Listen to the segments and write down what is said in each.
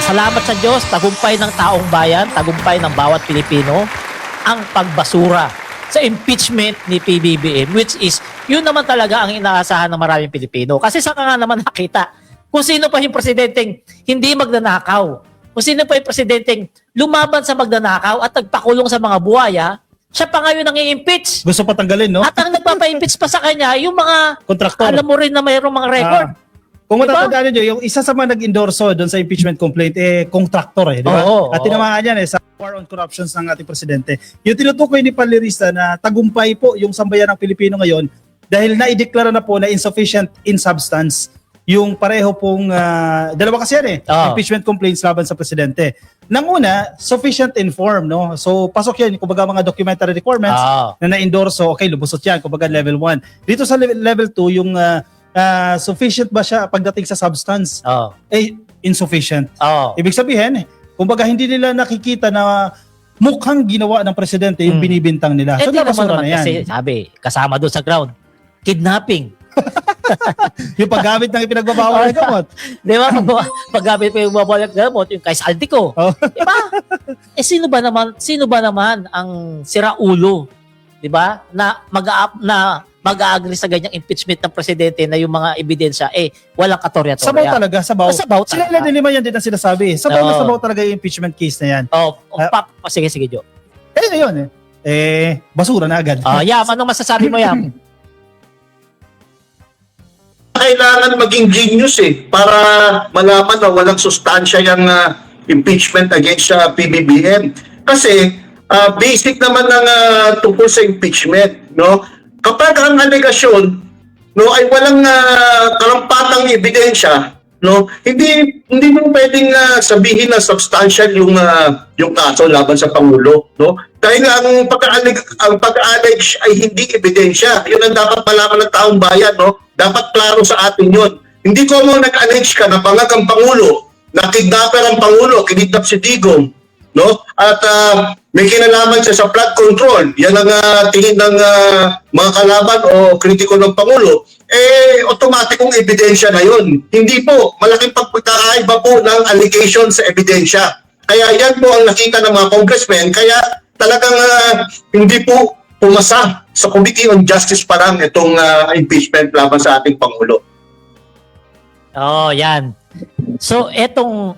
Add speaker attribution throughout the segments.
Speaker 1: Salamat sa Diyos, tagumpay ng taong bayan, tagumpay ng bawat Pilipino ang pagbasura sa impeachment ni PBBM, which is, yun naman talaga ang inaasahan ng maraming Pilipino. Kasi saan ka nga naman nakita kung sino pa yung presidenteng hindi magnanakaw, kung sino pa yung presidenteng lumaban sa magnanakaw at nagpakulong sa mga buhaya, siya pa ngayon ang i-impeach.
Speaker 2: Gusto patanggalin, no?
Speaker 1: At ang nagpapa-impeach pa sa kanya, yung mga
Speaker 2: Kontraktor.
Speaker 1: alam mo rin na mayroong mga record.
Speaker 2: Kung
Speaker 1: Diba?
Speaker 2: matatandaan nyo, yung isa sa mga nag-endorso doon sa impeachment complaint, kontraktor di ba?
Speaker 1: Oo,
Speaker 2: At tinamaan yan sa war on corruptions ng ating presidente. Yung tinutukoy ni Panlirista na tagumpay po yung sambayan ng Pilipino ngayon dahil na-ideklara na po na insufficient in substance yung pareho pong, dalawa kasi yan impeachment complaints laban sa presidente. Nang una, sufficient in form, no? So, pasok yan, kumbaga mga documentary requirements na na-endorso, okay, lumusot yan, kumbaga level 1. Dito sa level 2, yung sufficient ba siya pagdating sa substance? Insufficient. Ibig sabihin, kumbaga hindi nila nakikita na mukhang ginawa ng presidente yung binibintang nila. So, nabasura na yan.
Speaker 1: Kasi sabi, kasama doon sa ground, kidnapping.
Speaker 2: Yung paggamit ng ipinagbabawal ng gamot.
Speaker 1: Di ba? Paggamit pa yung bawal ng gamot, yung kay Saldico. Di ba? Sino ba naman ang siraulo? Di ba? Na mag-a-agree sa ganyang impeachment ng presidente na yung mga ebidensya, walang katorya-torya.
Speaker 2: Sabaw talaga, sabaw.
Speaker 1: Sabaw talaga.
Speaker 2: Sila nilima yan din ang sinasabi. Sabaw na sabaw talaga yung impeachment case na yan.
Speaker 1: Sige, Jo.
Speaker 2: Yun basura na agad.
Speaker 1: Yam, anong masasabi mo, Yam?
Speaker 3: Kailangan maging genius para malaman na walang sustansya yung impeachment against PBBM. Kasi basic naman ng tungkol sa impeachment, no? Kapag ang alegasyon, no, ay walang karampatang ebidensya, no, hindi mo pwedeng sabihin na substantial yung kaso laban sa Pangulo, no? Dahil ang pag-allege ay hindi ebidensya. Yun ang dapat malaman ng taong bayan, no? Dapat klaro sa atin yun. Hindi ko mo nag-allege ka na bangag ang Pangulo, na kidnapper ang Pangulo, kinidnap si Digong, no? At may kinalaman siya sa flood control. Yan ang tingin ng mga kalaban o kritiko ng Pangulo. Automatikong ebidensya na yun. Hindi po. Malaking pagkakaiba po ng allegation sa ebidensya. Kaya yan po ang nakita ng mga congressmen. Kaya talagang hindi po pumasa sa Committee on Justice pa lang itong impeachment laban sa ating Pangulo.
Speaker 1: Yan. So, etong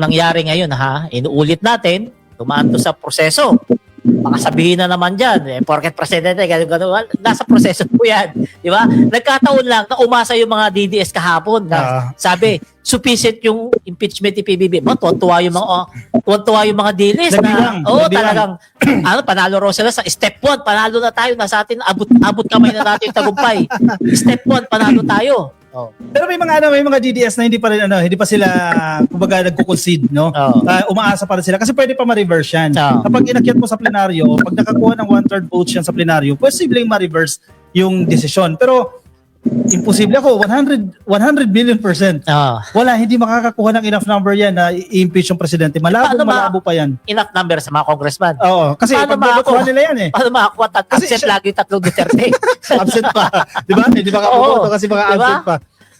Speaker 1: nangyari ngayon, inuulit natin, dumaan to sa proseso. Baka sabihin na naman dyan, porket presidente, gano'n, nasa proseso po yan. Di ba? Nagkataon lang na umasa yung mga DDS kahapon na sabi, sufficient yung impeachment ni PBB. Tuwan-tuwa yung mga DDS na, talagang, panalo raw sila sa step 1, panalo na tayo, nasa atin, abot kamay na natin yung tagumpay. Step 1, panalo tayo.
Speaker 2: Pero may mga DDS na hindi pa sila kumbaga nagko-concede, no? Umaasa pa rin sila kasi pwede pa ma-reverse yan. Kapag inakyat mo sa plenaryo, pag nakakuha ng 1/3 votes yan sa plenaryo, posibleng ma-reverse yung desisyon. Pero imposible ako, 100 million%. Wala, hindi makakakuha ng enough number yan na i-impeach yung presidente. Malabo pa yan.
Speaker 1: Enough number sa mga congressman.
Speaker 2: Oo, kasi pag makuha nila yan
Speaker 1: Paano makakuha? Absent lagi yung 3 Duterte.
Speaker 2: Absent pa. Di ba? Hindi makakuha kasi mga absent pa.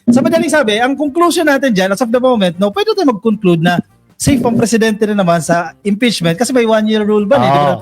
Speaker 2: Sa madaling sabi, ang conclusion natin dyan, as of the moment, pwede tayo mag-conclude na safe ang presidente rin naman sa impeachment kasi may 1-year rule ba?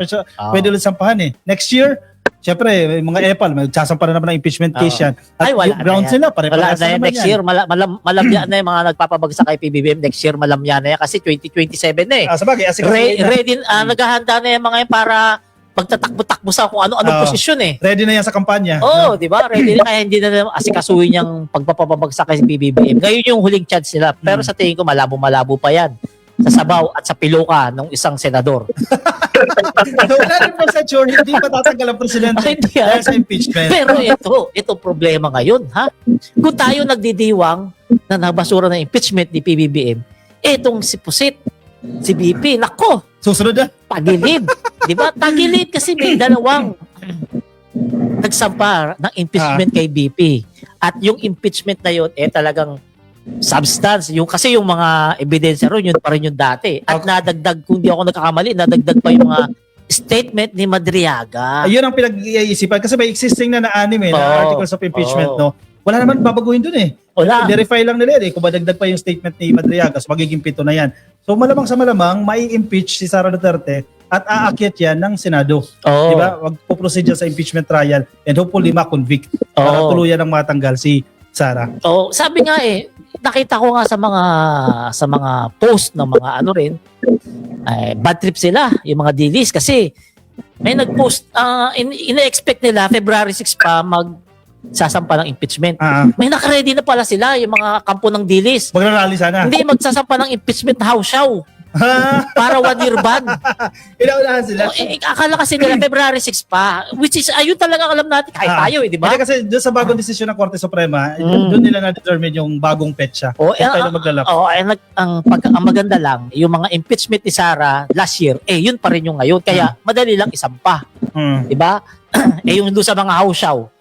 Speaker 2: Pwede ulit sampahan Next year, syempre, mga EPAL, magsasampa na naman ng impeachment case yan. At yung grounds nila, pare-parehas
Speaker 1: na yan. Next year, malamya na yung mga nagpapabagsak kay PBBM. Next year, malamya na yan kasi 2027 na
Speaker 2: sabagay,
Speaker 1: ready, naghahanda na yung mga yan para magtatakbo-takbo sa kung ano-ano posisyon
Speaker 2: Ready na yan sa kampanya.
Speaker 1: Di ba? Ready na kaya hindi na asikasuhin yung pagpapabagsak kay PBBM. Ngayon yung huling chance nila. Pero sa tingin ko, malabo-malabo pa yan. Sa sabaw at sa piluka ng isang senador.
Speaker 2: 100% sure, hindi pa tatanggal ang presidente dahil sa impeachment.
Speaker 1: Pero ito problema ngayon, Kung tayo nagdidiwang na nabasura ng impeachment ni PBBM, etong si Pusit, si BP, nako,
Speaker 2: susunod na.
Speaker 1: Tagilid. Di ba? Tagilid kasi may dalawang nagsampa ng impeachment kay BP. At yung impeachment na yun, talagang substance. Kasi yung mga ebidensya ron, yun pa rin yung dati. At nadagdag, kung di ako nagkakamali, nadagdag pa yung mga statement ni Madriaga.
Speaker 2: Ayun ang pinag-iisipan kasi may existing na 6 na articles of impeachment, no? wala naman babaguhin dun eh.
Speaker 1: Wala.
Speaker 2: Verify lang nila yan eh. Kung madagdag pa yung statement ni Madriagas, magiging 7 na yan. So malamang sa malamang, mai-impeach si Sara Duterte at aakyat yan ng Senado.
Speaker 1: Oo.
Speaker 2: Diba? Magpo-proceed yan sa impeachment trial and hopefully ma-convict para
Speaker 1: Oo.
Speaker 2: tuluyan ng matanggal si Sara.
Speaker 1: Oh, sabi nga nakita ko nga sa mga post ng mga ano rin, bad trip sila, yung mga dilis kasi may nag-post, ina-expect nila February 6 pa magsasampa ng impeachment. May naka-ready na pala sila, yung mga kampo ng dilis.
Speaker 2: Magrarally sana.
Speaker 1: Hindi magsasampa ng impeachment house show para 1 year ban.
Speaker 2: Inaunahan sila.
Speaker 1: Akala kasi nila February 6 pa, which is ayun talaga alam natin kahit tayo di ba?
Speaker 2: Hindi kasi doon sa bagong desisyon ng Korte Suprema, doon nila na-determine yung bagong petsa.
Speaker 1: Oh,
Speaker 2: Kung kailan maglalap.
Speaker 1: ang maganda lang, yung mga impeachment ni Sara last year, yun pa rin yung ngayon. Kaya madali lang isampa. Di ba? Yung doon sa mga house show,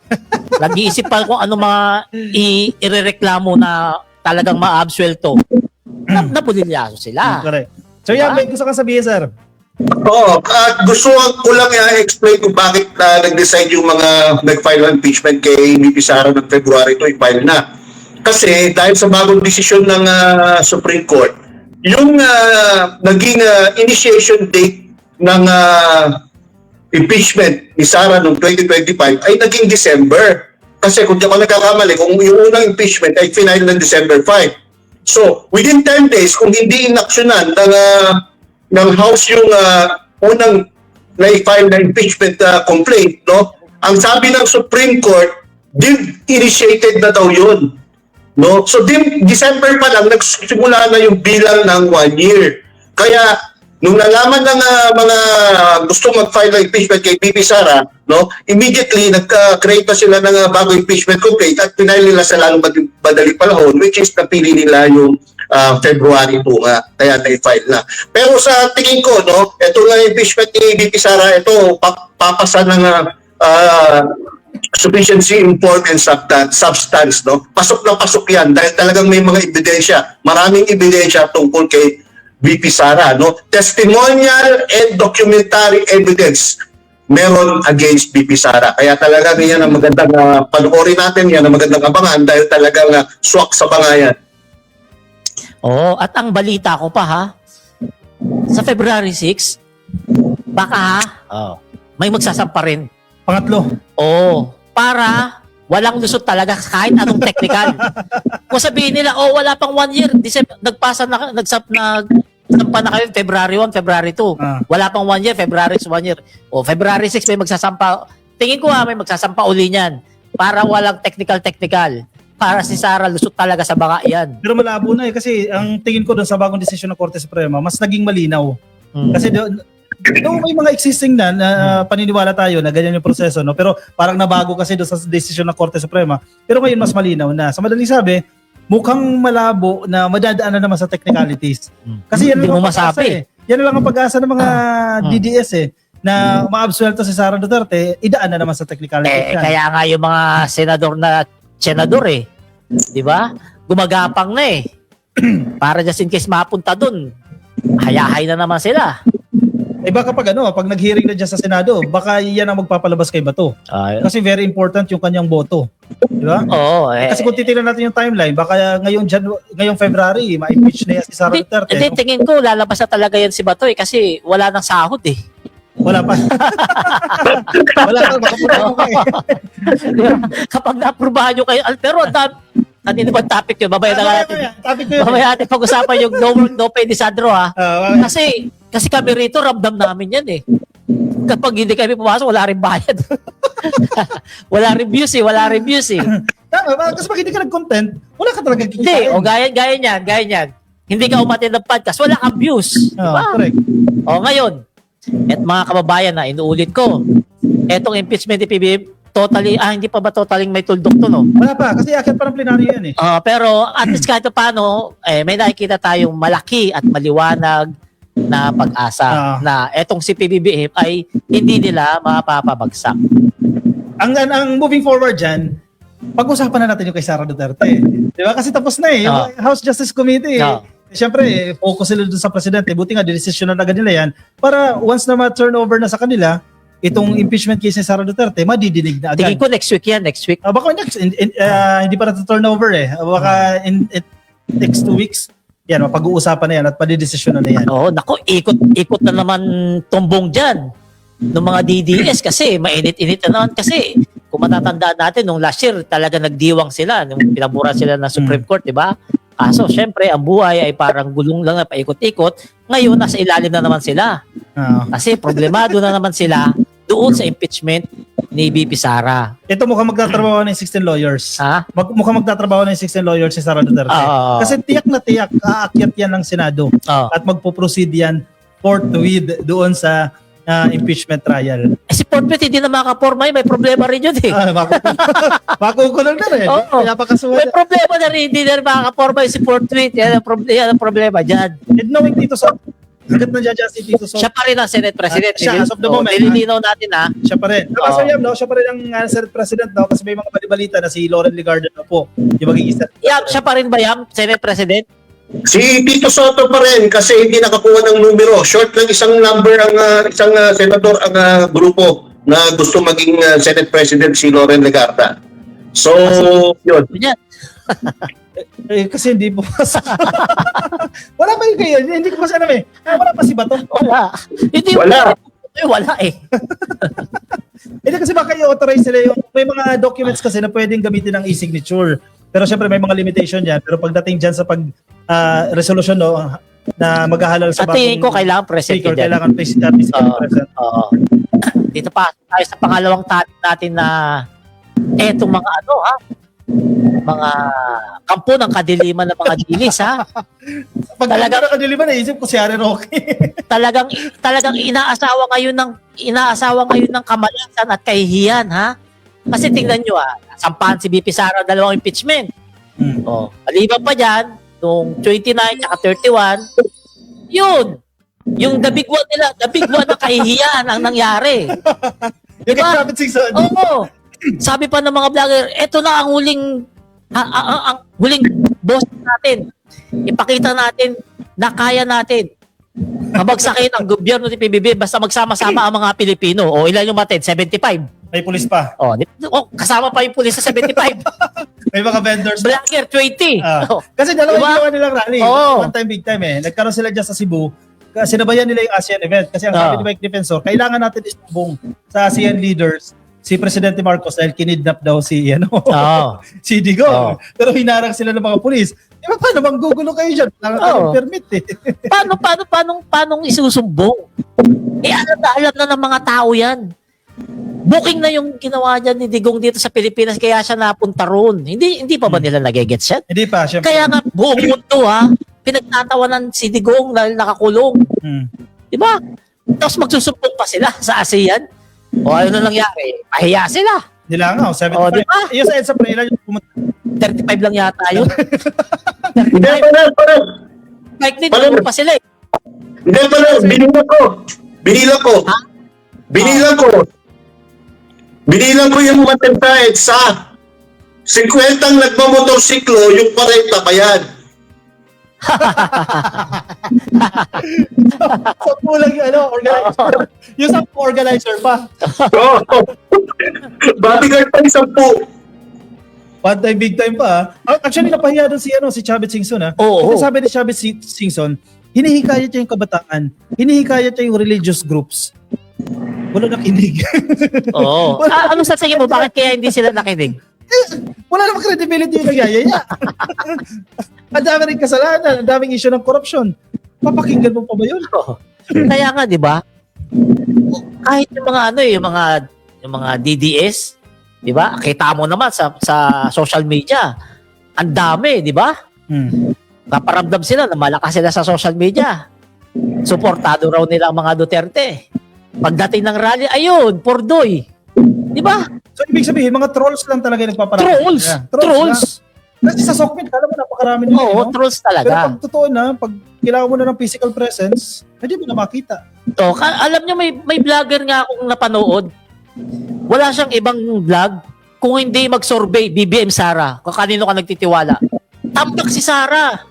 Speaker 1: nag-iisip pa kung ano mga irereklamo na talagang ma-absuelto. Napulilyaso sila.
Speaker 2: Correct. So yan, may gusto kang sabihin, sir?
Speaker 3: Oo, at gusto ko lang i-explain kung bakit nag-decide yung mga nag-file ng impeachment kay VP Sara ng February 2, i-file na. Kasi dahil sa bagong desisyon ng Supreme Court, yung naging initiation date ng impeachment ni Sara noong 2025 ay naging December. Kasi kung di ako nagkakamali, kung yung unang impeachment ay final ng December 5. So, within 10 days, kung hindi inaksyonan ng House yung unang na-file na impeachment complaint, no? Ang sabi ng Supreme Court, initiated na daw yun. No? So, December pa lang, nagsimula na yung bilang ng 1 year. Kaya, nung nalaman ng mga gusto mag-file ng impeachment kay VP Sara, no, immediately nag-create na sila ng bagong impeachment complaint at pinile nila sa lalong madaling panahon, which is napili nila yung February 2 nga, kaya na-file na. Pero sa tingin ko, no, ito nga impeachment ni VP Sara, ito papasa ng sufficiency in form and substance, no? Pasok na pasok yan dahil talagang may mga ebidensya, maraming ebidensya tungkol kay VP Sara, no? Testimonial and documentary evidence meron against VP Sara. Kaya talaga yan ang magandang panoorin natin, yan ang magandang abangan dahil talagang swak sa bangayan.
Speaker 1: At ang balita ko pa sa February 6, baka may magsasampa rin.
Speaker 2: Pangatlo.
Speaker 1: Para walang lusot talaga kahit anong technical. Kung sabihin nila, wala pang 1 year, December, nagsampa na kayo February 1, February 2. Wala pang 1 year, February 1 year. February 6 may magsasampa. Tingin ko may magsasampa uli niyan para walang technical. Para si Sara lusot talaga sa baka yan.
Speaker 2: Pero malabo na kasi ang tingin ko doon sa bagong desisyon ng Korte Suprema, mas naging malinaw. Kasi doon may mga existing na paniniwala tayo na ganyan yung proseso, no? Pero parang nabago kasi doon sa desisyon ng Korte Suprema. Pero ngayon mas malinaw na. Sa madaling sabi, mukhang malabo na madadaan na naman sa technicalities. Kasi yan lang ang pag-asa Yan lang ang pag-asa ng mga DDS na maabsuelto si Sara Duterte, idaan na naman sa technicalities.
Speaker 1: Kaya nga yung mga senador di ba? Gumagapang na para just in case mapunta dun, hayahay na naman sila.
Speaker 2: Baka pag nag-hearing na dyan sa Senado, baka yan ang magpapalabas kay Bato. Kasi very important yung kanyang boto. Di ba? Kasi kung titignan natin yung timeline, baka ngayong February, ma-impeach na yan si Sara Duterte.
Speaker 1: Hindi, tingin ko, lalabas na talaga yan si Bato kasi wala nang sahod
Speaker 2: Wala pa. Wala pa, makapurado ka
Speaker 1: Kapag na-aprobahan nyo kayo, pero kanina ba topic yun? Babaya na natin. Babaya natin pag-usapan yung no pay ni Sandro Kasi kami rito, ramdam namin yan Kapag hindi kami pumasok, wala rin bayad. wala reviews.
Speaker 2: Tama, kasi pag hindi ka nag-content, wala ka talaga kikita.
Speaker 1: Hindi, gaya niyan. Hindi ka umattend ng podcast, wala kang views. Diba?
Speaker 2: Correct.
Speaker 1: Ngayon, at mga kababayan inuulit ko, etong impeachment ni PBBM, totally, hindi pa ba totally may tuldok to, no?
Speaker 2: Wala pa, kasi akyat pa ng plenaryo yan
Speaker 1: pero at least kahit paano, may nakikita tayong malaki at maliwanag na pag-asa na etong si PBBM ay hindi nila mapapabagsak.
Speaker 2: Ang moving forward dyan, pag-usapan na natin yung kay Sara Duterte. Di ba? Kasi tapos na yung House Justice Committee. Siyempre, focus sila dun sa presidente. Buti nga, decision na agad nila yan para once na ma-turn over na sa kanila, itong impeachment case ni Sara Duterte, madidinig na agad.
Speaker 1: Tingin ko next week yan, next week.
Speaker 2: Baka hindi pa na-turnover eh. Baka in next 2 weeks, yan, mapag-uusapan na yan at padidesisyon na yan.
Speaker 1: Oo, nako, ikot na naman tumbong dyan ng mga DDS kasi mainit-init na naman kasi kung matatandaan natin, nung last year talaga nagdiwang sila, nung pinabura sila ng Supreme Court, di ba? Kaso, syempre, ang buhay ay parang gulong lang na paikot-ikot. Ngayon, nasa ilalim na naman sila. Kasi problemado na naman sila doon sa impeachment ni VP Sara.
Speaker 2: Ito mukhang magtatrabaho ng 16 lawyers.
Speaker 1: Ha?
Speaker 2: Mukhang magtatrabaho ng 16 lawyers si Sara Duterte. Kasi tiyak na tiyak, aakyat yan ng Senado. At magpo-proceed yan forthwith doon sa impeachment trial.
Speaker 1: Eh, si Portpet hindi na makaporma may problema rin yun eh.
Speaker 2: Makukulong na rin.
Speaker 1: Oo. May problema na rin, hindi na makaporma si Portpet. Yan ang problema dyan.
Speaker 2: And knowing Tito Soto, hanggat nandiyan si Tito Soto,
Speaker 1: Siya pa rin ang Senate President.
Speaker 2: Siya, as of the moment.
Speaker 1: Nililinaw natin ha.
Speaker 2: siya pa rin. Kaso yan, no? Siya pa rin ang Senate President, no? Kasi may mga balibalita na si Lauren Legarda na po. Yung magiging Senate
Speaker 1: Yam, siya pa rin ba Yam, Senate President?
Speaker 3: Si Tito Soto pa rin kasi hindi nakakuha ng numero. Short ng isang number ang isang senador ang grupo na gusto maging Senate President si Lauren Legarda. So, yun.
Speaker 1: Yan.
Speaker 2: kasi hindi po. Wala pa yung kayo. Hindi ko kasi alam eh. Wala pa si Bato.
Speaker 1: Wala. Hindi
Speaker 3: Wala.
Speaker 1: Wala eh.
Speaker 2: Hindi kasi baka i-authorize nila yung may mga documents kasi na pwedeng gamitin ng e-signature. Pero syempre may mga limitation yan. Pero pagdating dyan sa resolution no, na maghahalal sa
Speaker 1: At tingin ko kailangan present
Speaker 2: speaker,
Speaker 1: dyan.
Speaker 2: kailangan physical present.
Speaker 1: Oo. Dito pa tayo sa pangalawang topic natin na etong mga mga kampo ng kadiliman ng mga dilis ha.
Speaker 2: Pag
Speaker 1: Talaga-
Speaker 2: talaga kadiliman, naisip ko si Harry Roque.
Speaker 1: Talagang inaasawa ngayon ng kamalasan at kahihiyan ha. Kasi tingnan nyo sampahan si VP Sara 2 impeachment. Oh, maliban pa diyan nung 29 at 31, yun. Yung the big one ng kahihiyan ang nangyari.
Speaker 2: Yung
Speaker 1: Diba?
Speaker 2: kay Rapid Singson.
Speaker 1: Oo. Sabi pa ng mga vlogger, eto na ang huling boss natin. Ipakita natin na kaya natin mabagsakin ang gobyerno ni PBB basta magsama-sama ang mga Pilipino. O ilan yung matid? 75.
Speaker 2: May pulis pa.
Speaker 1: Kasama pa yung pulis sa 75.
Speaker 2: May mga vendors.
Speaker 1: Vlogger 20.
Speaker 2: Kasi dalawa
Speaker 1: Diba?
Speaker 2: yung ginawa nilang rally.
Speaker 1: Oo.
Speaker 2: One time, big time eh. Nagkaroon sila dyan sa Cebu. Sinabayan nila yung ASEAN event. Kasi ang sabi ni Mike Defensor, kailangan natin isumbong sa ASEAN leaders si Presidente Marcos dahil kinidnap daw si si Digong. Pero hinarang sila ng mga pulis. Paano bang gugulo kayo dyan? Wala permit eh.
Speaker 1: Paano isusumbong? Alam na ng mga tao yan. Booking na yung ginawa niya ni Digong dito sa Pilipinas kaya siya napunta roon. Hindi pa ba nila nagigets yan?
Speaker 2: Hindi pa, syempre.
Speaker 1: Kaya nga buong mundo pinagtatawanan si Digong dahil nakakulong. Di ba? Tapos magsusumbong pa sila sa ASEAN. O ano na nangyari? Pahiya sila.
Speaker 2: Nilangaw, 75.
Speaker 1: Diba?
Speaker 2: Yung sa EDSA, ilan yung pumunta?
Speaker 1: 35 lang yata yun.
Speaker 3: Hindi,
Speaker 1: 35.
Speaker 3: pala.
Speaker 1: Mike Nid, pa sila eh.
Speaker 3: Hindi pala, binilang ko yung matenta sa 50 nagmamotorsiklo, yung 40 pa yan.
Speaker 2: So, kulang yung organizer. Yung 10 organizer pa.
Speaker 3: Bodyguard pa yung 10.
Speaker 2: One time, big time pa. Actually, napahiya doon si Chavez Singson
Speaker 1: Oo.
Speaker 2: Kasi sabi ni Chavez Singson, hinihikayat niya yung kabataan, hinihikayat niya yung religious groups. Wala nakinig.
Speaker 1: Oo. Ano sa tingin mo? Bakit kaya hindi sila nakinig?
Speaker 2: Wala namang credibility yung nagyayaya. Ang dami rin kasalanan, ang daming issue ng corruption. Papakinggan mo pa ba yun?
Speaker 1: Kaya nga, di ba? Kahit yung mga yung mga DDS, di ba? Kita mo naman sa social media. Ang dami, di ba? Naparamdam sila na malakas sila sa social media. Suportado raw nila ang mga Duterte. Pagdating ng rally, ayun, Pordoy. Di ba?
Speaker 2: So, ibig sabihin, mga trolls lang talaga yung nagpaparami.
Speaker 1: Trolls.
Speaker 2: Yeah,
Speaker 1: Trolls.
Speaker 2: Kasi sa Sokmed, alam mo, napakarami nila.
Speaker 1: Oo, trolls
Speaker 2: Pero
Speaker 1: talaga.
Speaker 2: pag totoo na, pag kailangan mo na ng physical presence, hindi mo na makita.
Speaker 1: Alam nyo, may vlogger nga akong napanood. Wala siyang ibang vlog kung hindi mag-survey BBM Sara. Kung kanino ka nagtitiwala. Tambak si Sara.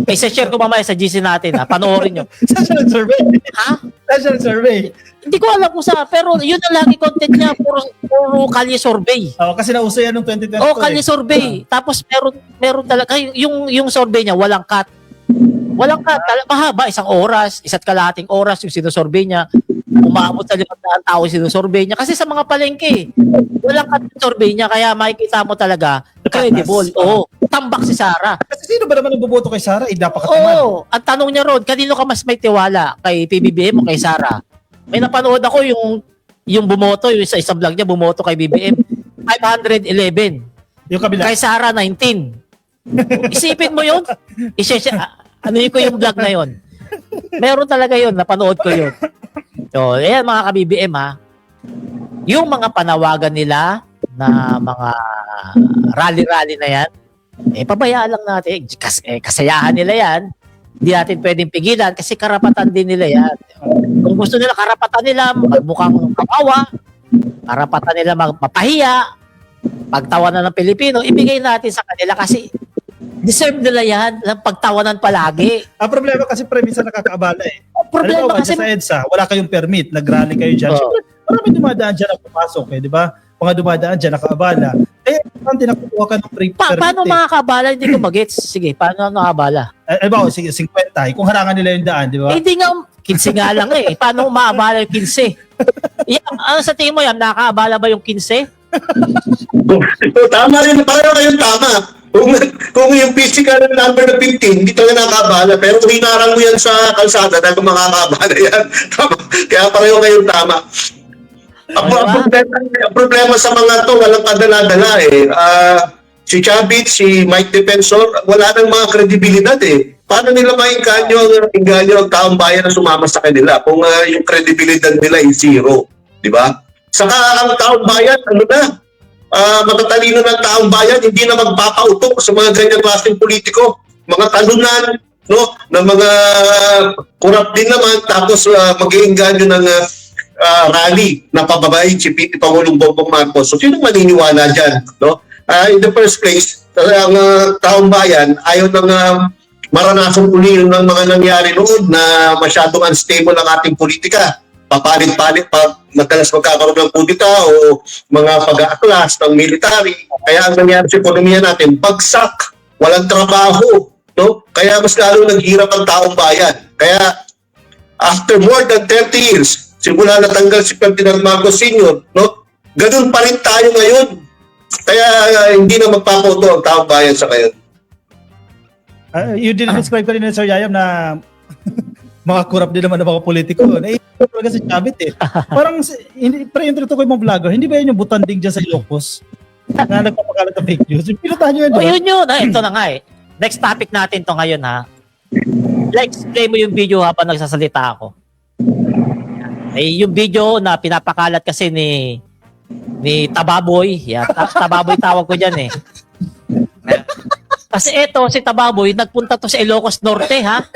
Speaker 1: Share ko mamaya sa GC natin. Panoorin nyo.
Speaker 2: Saan siya nag-survey?
Speaker 1: Ha?
Speaker 2: National survey.
Speaker 1: Hindi ko alam kung saan, pero yun ang lagi content niya, puro kalye survey.
Speaker 2: Kasi nauso yan noong 2022.
Speaker 1: Oh, kalye survey. Tapos meron talaga, yung survey niya, walang cut. Walang cut. Mahaba, 1 oras, 1.5 oras yung sinusurvey niya. Umabot sa 500 tao yung sinusurvey niya. Kasi sa mga palengke, walang cut yung survey niya, kaya makikita mo talaga, credible. Oo, tambak si Sara.
Speaker 2: Kasi sino ba naman ang boboto kay Sara? Napakatamad.
Speaker 1: Oo, ang tanong niya ron, kanino ka mas may tiwala? Kay PBBM o kay Sara? May napanood ako yung bumoto, yung sa isang vlog niya, bumoto kay BBM, 511.
Speaker 2: Yung kabila.
Speaker 1: Kay Sara, 19. Isipin mo yun? Ano ko yung vlog na yun? Meron talaga yun, napanood ko yun. So, ayan mga ka-BBM ha, yung mga panawagan nila na mga rally-rally na yan, pabayaan lang natin. Kasayahan nila yan. Hindi natin pwedeng pigilan kasi karapatan din nila yan. Kung gusto nila, karapatan nila magmukhang kawawa, karapatan nila mapahiya, pagtawanan ng Pilipino, ibigay natin sa kanila kasi deserve nila yan ng pagtawanan palagi.
Speaker 2: Ang problema kasi minsan nakakaabala eh.
Speaker 1: Problema
Speaker 2: Halimbawa,
Speaker 1: kasi
Speaker 2: sa EDSA, wala kayong permit, nag-rally kayo dyan.
Speaker 1: Oo.
Speaker 2: Siyempre, maraming dumadaan dyan na pumasok di ba? Mga dumadaan dyan, nakaabala. Importante na kukuha ka ng permit.
Speaker 1: Paano makakabala? Hindi ko magets. Sige, paano nakabala?
Speaker 2: Halimbawa, sige, 50. Kung harangan nila yung daan, di ba?
Speaker 1: Hindi nga, 15 nga lang eh. Paano maabala yung 15? Ano sa tingin mo yan? Nakakabala ba yung 15?
Speaker 3: Tama rin, pareho kayong tama. Kung yung physical number na 15, hindi talaga nakakabala. Pero kung hinarang mo yan sa kalsada, dahil makakabala yan. Kaya pareho kayong tama. Ang problema sa mga to, walang kadala-dala eh. Si Chavit, si Mike Defensor, wala nang mga kredibilidad eh. Paano nila maingganyo ang taong bayan na sumama sa kanila kung yung kredibilidad nila ay zero? Di ba? Saka ang taong bayan, matatalino ng taong bayan, hindi na magpapautok sa mga ganyan klaseng politiko. Mga talunan, no? Na mga kurap din naman, tapos mag-iingganyo ng rally na pababayin si Pangulong Bongbong Marcos. So, sinong maniniwala dyan? No? In the first place, ang taong bayan, ayaw nang maranasan uli ng mga nangyari noon na masyadong unstable ang ating politika. Papalit-palit, madalas magkakaroon ng kudita o mga pag-aaklas ng military. Kaya ang nangyari sa ekonomiya natin, bagsak, walang trabaho. No? Kaya mas lalo naghirap ang taong bayan. Kaya after more than 30 years, simula natanggal si Ferdinand Marcos Sr., no? Ganun pa rin tayo ngayon. Kaya hindi na magpapato ang taong bayan sa ngayon.
Speaker 2: You didn't describe ko rin Sir Yayam na mga kurap din naman ng mga politiko. Naiisip talaga si Chavit eh. Parang, pero yung tinutukoy mong vlogger, hindi ba yun yung butanding dyan sa Ilocos? Na nagpapakalat ng fake news. Pinutahan nyo yun,
Speaker 1: O yun yun. Ito na nga eh. Next topic natin to ngayon ha. Lex, play mo yung video habang nagsasalita ako. Yung video na pinapakalat kasi ni Tababoy. Yeah, Tababoy tawag ko dyan eh. Kasi eto, si Tababoy, nagpunta to sa Ilocos Norte ha.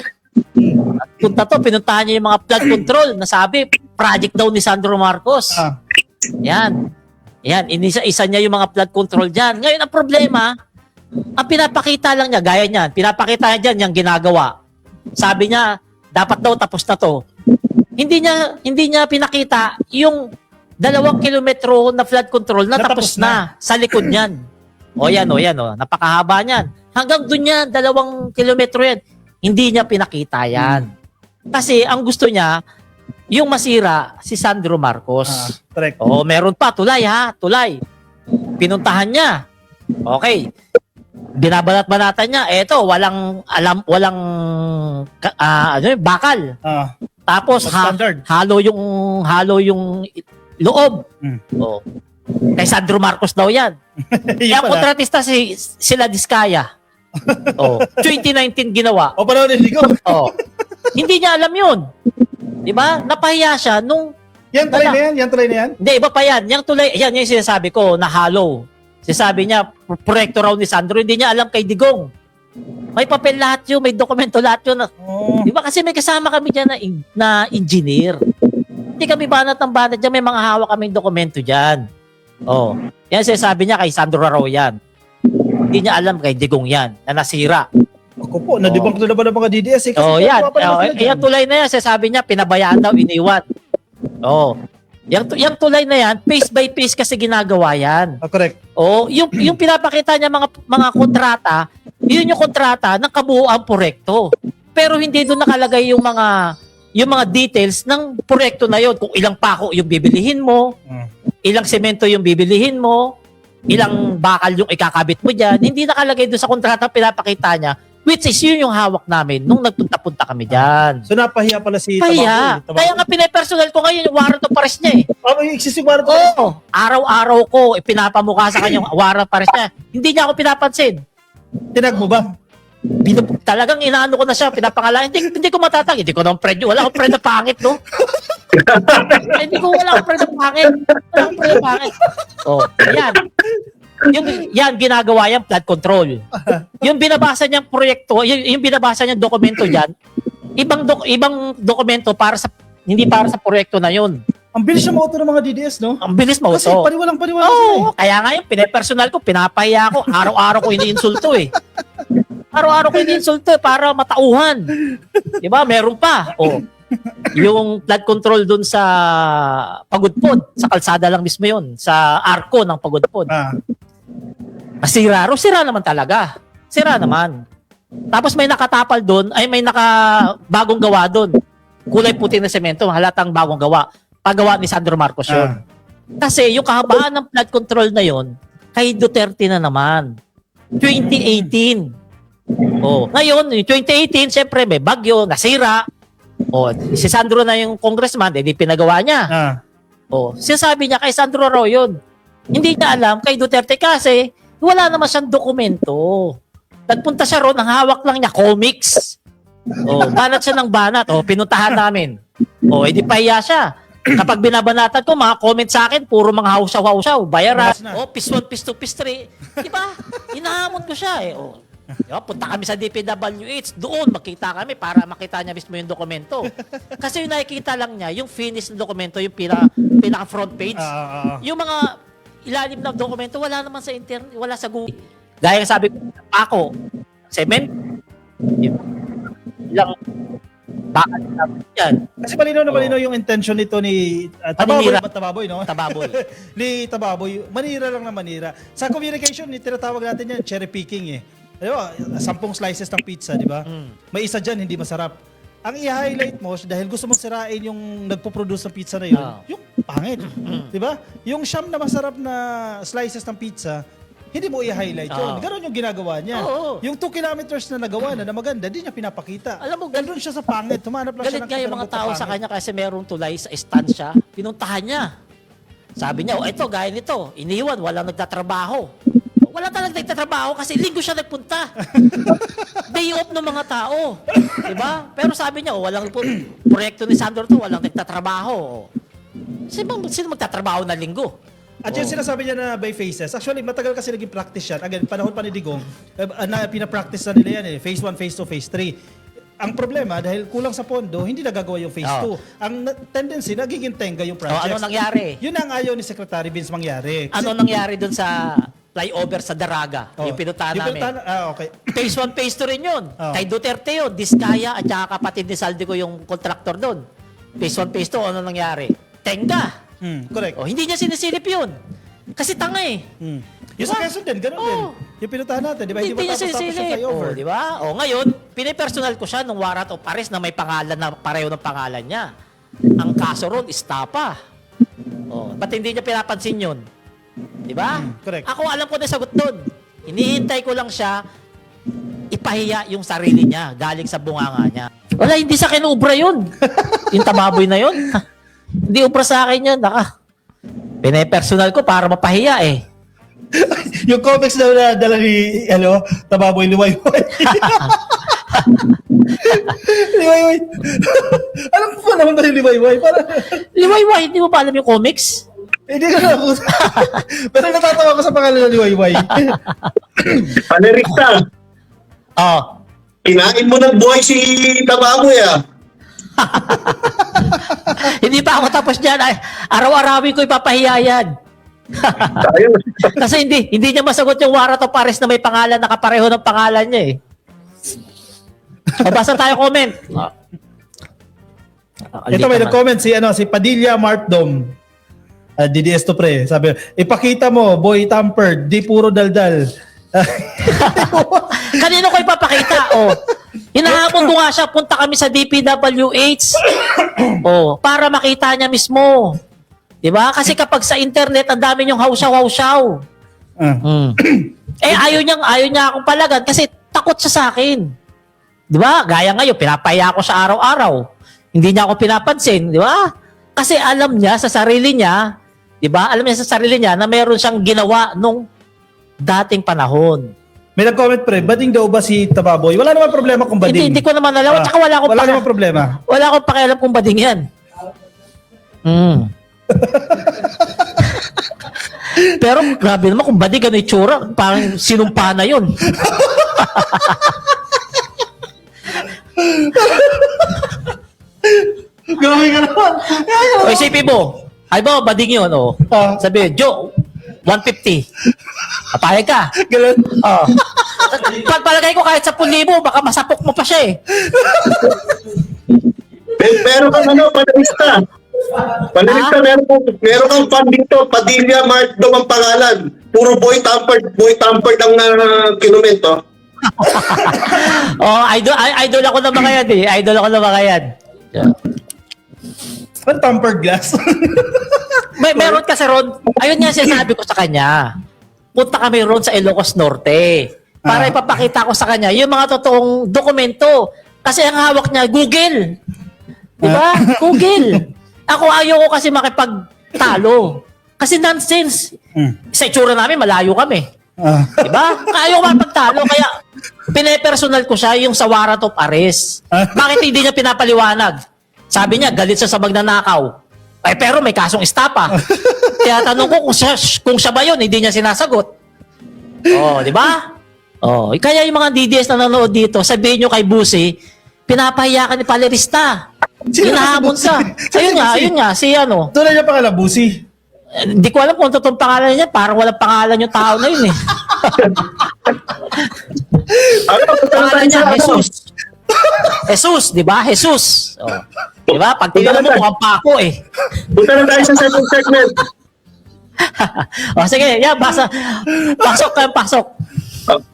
Speaker 1: Nagpunta to, pinuntahan niya yung mga flood control na sabi, project daw ni Sandro Marcos. Yan. Yan, inisa-isa niya yung mga flood control dyan. Ngayon, ang problema, ang pinapakita lang niya, gaya niyan, pinapakita niya dyan yung ginagawa. Sabi niya, dapat daw tapos na to. Hindi niya pinakita yung 2 kilometro na flood control na tapos na sa likod niyan. O yan, napakahaba niyan. Hanggang doon yan, 2 kilometro yan. Hindi niya pinakita yan. Kasi ang gusto niya, yung masira si Sandro Marcos.
Speaker 2: Correct.
Speaker 1: Oo, meron pa, tulay. Pinuntahan niya. Okay. Binabalat-balatan niya. Eto, walang bakal. Tapos halo yung loob. Oh. Kay Sandro Marcos daw 'yan. Kaya kontratista sila Diskaya. Oh, 2019 ginawa.
Speaker 2: O paano niligo?
Speaker 1: Oh. Hindi niya alam 'yun. 'Di ba? Napahiya siya nung
Speaker 2: Yan try na yan.
Speaker 1: Hindi, iba pa yan. Yung tulay, yan yung sinasabi ko na hollow. Sinasabi niya, proyekto raw ni Sandro, hindi niya alam kay Digong. May papel lahat yun, may dokumento lahat yun. Di ba kasi may kasama kami dyan na engineer. Hindi kami banat ng banat dyan, may mga hawak kaming dokumento dyan. Oh, yan sinasabi niya kay Sandro raw yan. Hindi niya alam kay Digong yan, na nasira.
Speaker 2: Ako po, na-debunk na naman ng mga DDS. Kasi
Speaker 1: Oh, yan.
Speaker 2: tuwa pa naman sila dyan.
Speaker 1: Yan tulay na yan. Sabi niya, pinabayaan daw, iniwan. Oh. Yung tulay na yan, piece by piece kasi ginagawa yan.
Speaker 2: Correct.
Speaker 1: Oh, yung pinapakita niya mga kontrata, yun yung kontrata ng kabuuan proyekto. Pero hindi doon nakalagay yung mga details ng proyekto na yun. Kung ilang pako yung bibilihin mo, ilang semento yung bibilihin mo, ilang bakal yung ikakabit mo diyan. Hindi nakalagay doon sa kontrata pinapakita niya, which is yun yung hawak namin nung nagpunta-punta kami diyan.
Speaker 2: So napahiya pala si
Speaker 1: Kaya nga pinapersonal ko ngayon yung warrant of arrest niya eh.
Speaker 2: Yung existing warrant.
Speaker 1: Oo, araw-araw ko ipinapamukha sa kanya yung warrant of arrest niya. Hindi niya ako pinapansin.
Speaker 2: Tinag mo ba?
Speaker 1: Talagang inaano ko na siya, pinapangalanan. Hindi ko matatag. Hindi ko naman friend. Wala akong friend na pangit, no? Wala akong friend na pangit. Wala akong friend na pangit. Oh, yan. Yan, ginagawa yan, flood control. Yung binabasa niyang proyekto, yung binabasa niyang dokumento dyan, ibang dokumento hindi para sa proyekto na yun.
Speaker 2: Ang bilis siya mauto ng mga DDS, no?
Speaker 1: Ang bilis mo.
Speaker 2: Kasi paniwalang sila
Speaker 1: Oo, kaya nga yung pinepersonal ko, pinapahiya ko. Araw-araw ko iniinsulto eh. Araw-araw ko iniinsulto eh, para matauhan. Diba? Meron pa. Oh. Yung flood control dun sa Pagudpod, sa kalsada lang mismo yun, sa arko ng Pagudpod. Sira naman talaga. Sira naman. Tapos may nakatapal dun, may bagong gawa dun. Kulay puti na semento, halatang bagong gawa. Paggawa ni Sandro Marcos yun. Kasi yung kahabaan ng flood control na yun, kay Duterte na naman. 2018. Oh, ngayon, 2018, syempre may bagyo, nasira. Oh, si Sandro na yung congressman, di pinagawa niya. Oh, sinasabi niya kay Sandro raw yun. Hindi niya alam kay Duterte kasi wala naman siyang dokumento. Nagpunta siya ron, ang hawak lang niya, comics. Oh, banat siya ng banat. Oh, pinuntahan namin. Oh, edi pahiya siya. Kapag binabanatan ko, mga comment sa akin, puro mga hausaw-hausaw, bayaran. Oh, piece 1, piece 2, piece 3. Diba? Hinahamon ko siya eh. Oh. Diba? Punta kami sa DPWH. Doon, makita kami para makita niya mismo yung dokumento. Kasi yung nakikita lang niya, yung finish ng dokumento, yung pinaka front page. Yung mga ilalim ng dokumento, wala naman sa internet, wala sa Google. Gaya ng sabi ko, ako, cement, ilang bakal namin yan.
Speaker 2: Kasi malinaw na malinaw yung intention nito ni Tababoy, no?
Speaker 1: Tababoy.
Speaker 2: Ni Tababoy, manira lang na manira. Sa communication, tinatawag natin yan, cherry picking eh. Diba, 10 slices ng pizza, di ba? May isa dyan, hindi masarap. Ang i-highlight mo, dahil gusto mong sirain yung nagpo-produce ng pizza na yun, yung pangit. Di ba? Yung siyam na masarap na slices ng pizza, hindi mo i-highlight yun. Ganon yung ginagawa niya. Yung 2 kilometers na nagawa na maganda, hindi niya pinapakita.
Speaker 1: Alam mo,
Speaker 2: ganoon siya sa pangit. Humanap lang siya
Speaker 1: galit
Speaker 2: ng
Speaker 1: nga yung mga tao sa
Speaker 2: pangit.
Speaker 1: kanya kasi merong tulay sa estansya. Pinuntahan niya. Sabi niya, ito, gaya nito, iniwan, walang nagtatrabaho. Wala talagang nagtatrabaho kasi linggo siya nagpunta. Day off ng mga tao. Diba? Pero sabi niya, walang proyekto ni Sandro to, walang nagtatrabaho. Sino magtatrabaho na linggo?
Speaker 2: At yung sinasabi niya na by phases, actually matagal kasi naging practice yan. Again, panahon pa ni Digong, na pinapractice na nila yan eh. Phase 1, Phase 2, Phase 3. Ang problema, dahil kulang sa pondo, hindi nagagawa yung Phase 2. Ang tendency, nagiging tenga yung projects.
Speaker 1: Ano nangyari?
Speaker 2: Yun ang ayaw ni Secretary Vince mangyari.
Speaker 1: Ano nangyari dun sa flyover sa Daraga? Yung pinuntahan namin.
Speaker 2: Okay.
Speaker 1: Phase 1, Phase 2 rin yun. Kay Duterte yun. Diskaya at saka kapatid ni Saldico yung contractor doon. Phase 1, Phase 2, ano nangyari? Tenga.
Speaker 2: Correct.
Speaker 1: Hindi niya sinisilip yun. Kasi tanga eh.
Speaker 2: Yung sa Quezon din, ganun din. Yung pinuntahan natin, di ba?
Speaker 1: Hindi niya
Speaker 2: matapos yung
Speaker 1: sinisilip.
Speaker 2: flyover.
Speaker 1: Di ba? Ngayon, pinipersonal ko siya nung warrant of arrest na may pangalan na pareho ng pangalan niya. Ang kaso ron, istapa. Ba't hindi niya pinapansin yun? Di ba?
Speaker 2: Correct.
Speaker 1: Ako alam ko na sagot doon. Hinihintay ko lang siya ipahiya yung sarili niya galing sa bunganga niya. Wala, hindi sa akin ubra yun. Yung Tababoy na yun. Hindi ubra sa akin yun. Pinepersonal ko para mapahiya eh.
Speaker 2: Yung comics daw na dala ni Tababoy Liwayway. Liwayway. Alam ko pa naman ba yung Liwayway?
Speaker 1: Liwayway, hindi mo pa alam yung comics?
Speaker 2: Hindi ko na ako. Pero natatawa ko sa pangalan ng Liwayway.
Speaker 3: Panerikta, kinain mo ng buhay si Tababoy
Speaker 1: Hindi pa ako tapos dyan. Araw-arawin ko ipapahiya yan. Kasi hindi niya masagot yung warrant of arrest na may pangalan, nakapareho ng pangalan niya eh. Mabasa tayo comment.
Speaker 2: Ito may nag-comment si Padilla Martdom. DDS to pre. Sabi, ipakita mo, boy tampered, di puro daldal.
Speaker 1: Kanino ko ipapakita? Hinahamon ko nga siya, punta kami sa DPWH. Para makita niya mismo. 'Di ba? Kasi kapag sa internet, ang dami niyong hawsaw-hawsaw. Ayaw niya akong palagan kasi takot siya sa akin. 'Di ba? Gaya ngayon, pinapahiya ko sa araw-araw. Hindi niya ako pinapansin, 'di ba? Kasi alam niya sa sarili niya, 'di ba? Alam niya sa sarili niya na mayroon siyang ginawa nung dating panahon.
Speaker 2: May nag-comment pre, bading daw ba si Tababoy? Wala naman problema kung bading.
Speaker 1: Hindi ko naman alam. Tsaka wala
Speaker 2: naman problema.
Speaker 1: Wala akong pakialam kung bading yan. Pero grabe naman kung bading gano'y tsura, parang sinumpa na yun.
Speaker 2: Grabe ka naman.
Speaker 1: Isipin mo, ay ba, bading yun, Sabi, Joe, 150. Papayag ka.
Speaker 2: Ganun.
Speaker 1: Pagpalagay ko kahit 10,000, baka masapok mo pa siya eh.
Speaker 3: Meron kang panalista. Panalista, meron kang fan dito, Padilla Martdom ang pangalan. Puro boy tampered ang kinumento.
Speaker 1: Idol ako na mga yan eh. Idol ako na mga yan.
Speaker 2: Ang tampered glass.
Speaker 1: Meron kasi Ron, ayun nga sinasabi ko sa kanya. Punta kami ron sa Ilocos Norte para ipapakita ko sa kanya yung mga totoong dokumento. Kasi ang hawak niya, Google. Di ba? Google. Ako ayaw ko kasi makipagtalo. Kasi nonsense. Sa itsura namin, malayo kami. Di ba? Ayaw ko makipagtalo. Kaya pinepersonal ko siya yung sa warrant of arrest. Bakit hindi niya pinapaliwanag? Sabi niya, galit siya sa magnanakaw. Pero may kasong estapa. Kaya tanong ko kung siya ba yun, hindi niya sinasagot. Di ba? Kaya yung mga DDS na nanonood dito, sabihin nyo kay Busi, pinapahiya ka ni Palerista. Hinahamon sa. Ayun nga, si ano.
Speaker 2: Tunay niya pangalan, Busi.
Speaker 1: Hindi ko alam kung totoong pangalan niya. Parang walang pangalan yung tao na yun eh. Pangalan niya, Jesus. Jesus, di ba? Jesus. Di ba? Pag tingnan mo, mukhang pako eh.
Speaker 3: Punta na tayo sa second segment.
Speaker 1: Sige, basa. Pasok.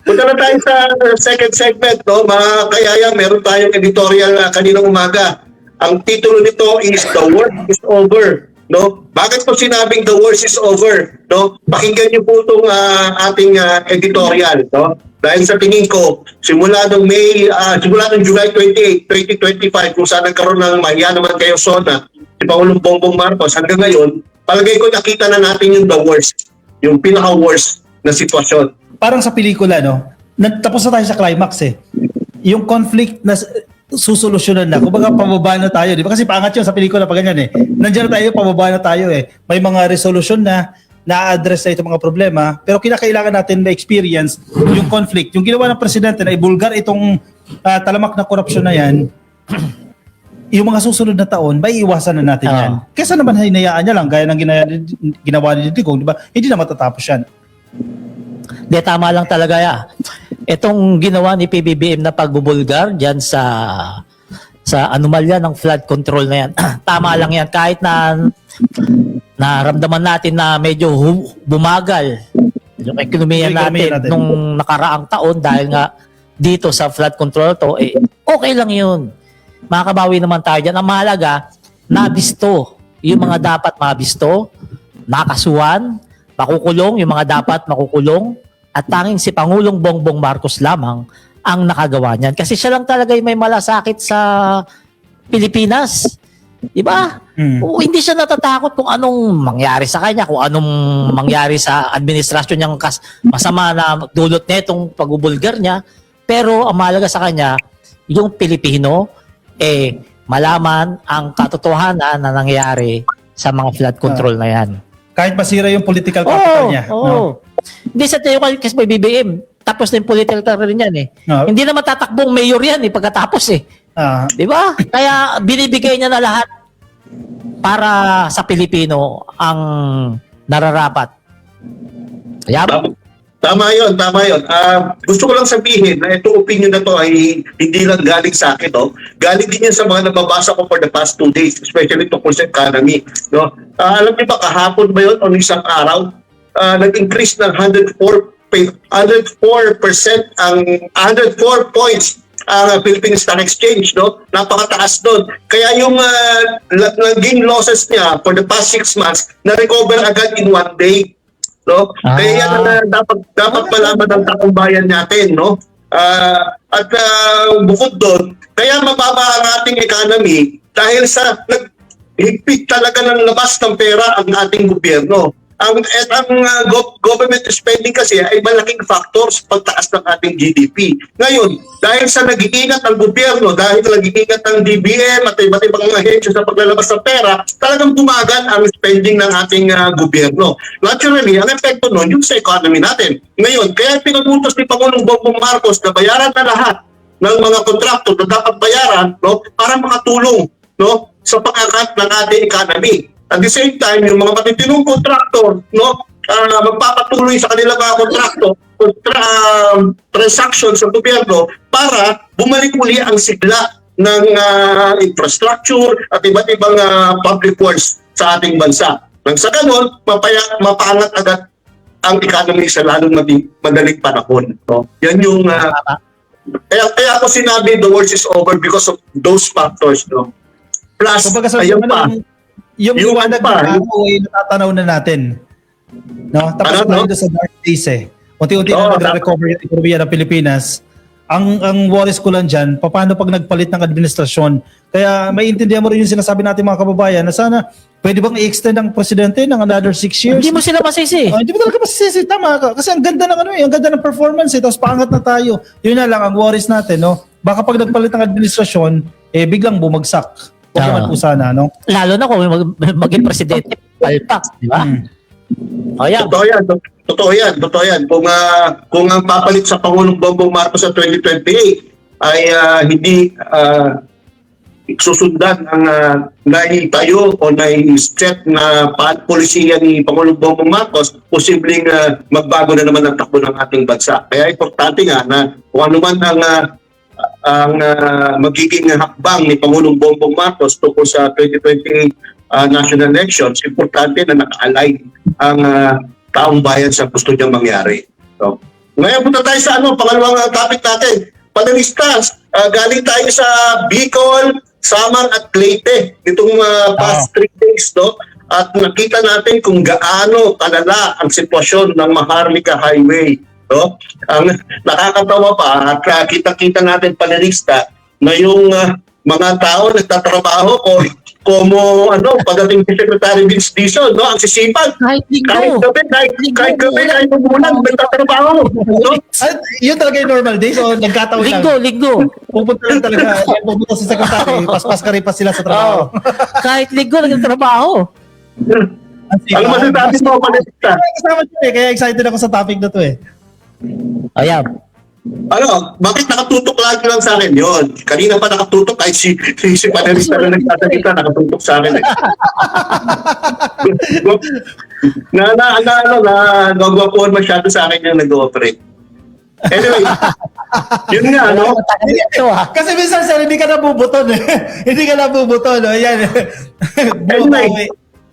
Speaker 3: Punta na tayo sa second segment, no? Mga kayaya, meron tayong editorial kaninang umaga. Ang titulo nito is The Worst is Over, no? Bakit po sinabing The Worst is Over, no? Pakinggan niyo po itong ating editorial, no? Dahil sa tingin ko, simula nung July 28, 2025, kung saan nagkaroon ng mahiya naman kayo SONA, si Pangulong Bongbong Marcos, hanggang ngayon, palagay ko nakita na natin yung the worst, yung pinaka-worst na sitwasyon.
Speaker 2: Parang sa pelikula, no? Tapos na tayo sa climax eh. Yung conflict na susolusyonan na. Kumbaga, pababa na tayo. Di ba? Kasi paangat yun sa pelikula pa ganyan eh. Nandiyan na tayo, pababa na tayo eh. May mga resolution na na-address na itong mga problema. Pero kinakailangan natin ma-experience yung conflict. Yung ginawa ng presidente na ibulgar itong talamak na korupsyon na yan, yung mga susunod na taon, may iwasan na natin yan. Kesa naman hinayaan niya lang, gaya ng ginawa ni Digong, di ba? Hindi na matatapos yan.
Speaker 1: Di, tama lang talaga ya. Itong ginawa ni PBBM na pagbubulgar dyan sa anomalya ng flood control na yan. Tama lang yan. Kahit na naramdaman natin na medyo bumagal yung ekonomiya natin nung nakaraang taon dahil nga dito sa flood control to, okay lang yun. Makakabawi naman tayo dyan. Ang mahalaga, nabisto. Yung mga dapat mabisto, nakasuhan, makukulong, yung mga dapat makukulong, at tanging si Pangulong Bongbong Marcos lamang ang nakagawa niyan. Kasi siya lang talaga yung may malasakit sa Pilipinas. Diba? Hindi siya natatakot kung anong mangyari sa kanya, kung anong mangyari sa administrasyon niyang masama na dulot netong pagbubulgar niya. Pero ang mahalaga sa kanya, yung Pilipino, malaman ang katotohanan na nangyari sa mga flood control na yan.
Speaker 2: Kahit masira yung political capital niya. No?
Speaker 1: Hindi sa tayo kasi may BBM. Tapos na yung political career niyan eh. Hindi na matatakbong mayor yan pagkatapos eh. Di ba? Kaya binibigay niya na lahat para sa Pilipino ang nararapat. Kaya
Speaker 3: Tama yun, tama yun. Gusto ko lang sabihin na itong opinion na to ay hindi lang galing sa akin, no? Galing din yan sa mga nababasa ko for the past 2 days, especially tungkol sa economy, no? Alam niyo ba, kahapon ba yun o isang araw, nag-increase ng 104% ang 104 points ang Philippine Stock Exchange, no? Napakataas doon. Kaya yung naging losses niya for the past 6 months, na-recover agad in 1 day. No? Kaya yan dapat malaman ng taong bayan natin, no? At bukod doon, kaya mababa ang ating economy dahil sa naghigpit talaga ng labas ng pera ang ating gobyerno. Ang government spending kasi ay malaking factor sa pagtaas ng ating GDP. Ngayon, dahil sa nag-iingat ang gobyerno, dahil nag-iingat ang DBM at iba't ibang mga hensyo sa paglalabas ng pera, talagang bumagal ang spending ng ating gobyerno. Naturally, ang epekto nun yung sa economy natin. Ngayon, kaya pinagutos ni Pangulong Bongbong Marcos na bayaran na lahat ng mga kontraktor na dapat bayaran, no, para makatulong, no, sa pag-angat ng ating economy. At the same time, yung mga matitinong kontraktor, no, magpapatuloy sa kanilang mga transactions sa gobyerno para bumalik uli ang sigla ng infrastructure at iba't ibang public works sa ating bansa. Nang sa ganon, mapaangat agad ang economy sa lalong madaling panahon. No? Yan yung... kaya ako sinabi the worst is over because of those factors. No? Plus, ayun pa.
Speaker 2: Yung liwanag ng araw ay natatanaw na natin. No? Tapos tayo sa dark days eh. Unti-unti na nagre-recover yung ekonomiya ng Pilipinas. Ang worries ko lang dyan, paano pag nagpalit ng administrasyon? Kaya may intindihan mo rin yung sinasabi natin mga kababayan na sana pwede bang i-extend ang presidente ng another 6 years?
Speaker 1: Hindi mo sila masisi.
Speaker 2: Hindi mo talaga masisi. Tama ka. Kasi ang ganda ng ang ganda ng performance eh. Tapos paangat na tayo. Yun na lang ang worries natin. No? Baka pag nagpalit ng administrasyon, biglang bumagsak. Huwag naman po sana, no?
Speaker 1: Lalo na kung maging presidente, palpak, di ba? O yan.
Speaker 3: Totoo yan. Kung ang papalit sa Pangulong Bongbong Marcos sa 2028 ay hindi susundan ang naitayo o nai-set na polisiya ni Pangulong Bongbong Marcos, posibleng magbago na naman ang takbo ng ating bansa. Kaya importante nga na kung ano man ang magiging hakbang ni Pangulong Bongbong Marcos tungkol sa 2028 national elections, importante na naka-align ang taong bayan sa gusto niyang mangyari. So, ngayon punta tayo sa pangalawang topic natin. Panelistas, galing tayo sa Bicol, Samar at Leyte nitong past 3 days, no? At nakita natin kung gaano kalala ang sitwasyon ng Maharlika Highway. No? Ang nakakatawa pa at kita-kita natin panelista na yung mga tao nagtatrabaho o pagdating si Secretary Vince Dizon, no? Ang sisipag. Kahit gabi, kahit umulan, nagtatrabaho. No?
Speaker 2: Yun talaga yung normal days o nagkataon lang?
Speaker 1: Linggo.
Speaker 2: Pupunta lang talaga, pupunta si Secretary, paspas ka rin pa sila sa trabaho.
Speaker 1: Kahit linggo nagtatrabaho.
Speaker 3: Ano masasabi mo, panelista?
Speaker 2: Kaya excited ako sa topic na to eh.
Speaker 1: Ayan.
Speaker 3: Bakit nakatutok lagi lang sa akin yun? Kanina pa nakatutok kahit si panelista na nagtatalita, nakatutok sa akin eh. Nagwapuan masyado sa akin yung nag-ooperate. Anyway, yun nga, no?
Speaker 2: Kasi minsan sir, hindi ka nabubuton eh. Hindi ka nabubuton, no? Yan.
Speaker 3: Anyway,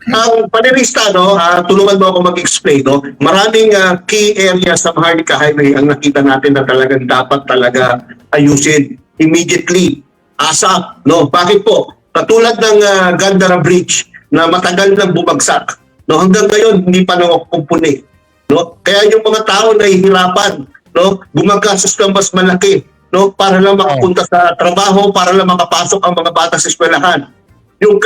Speaker 3: ang panelista, no, tulungan mo ako mag-explain, no? Maraming key areas sa Maharlika Highway ang nakita natin na talagang dapat talaga ayusin immediately. ASAP, no? Bakit po? Katulad ng Gandara Bridge na matagal nang bumagsak, no? Hanggang ngayon hindi pa nakukumpuni, no? Kaya yung mga tao nahihirapan, no? Gumagastos ng mas malaki, no? Para lang makapunta sa trabaho, para lang makapasok ang mga bata sa eskwelahan. Yung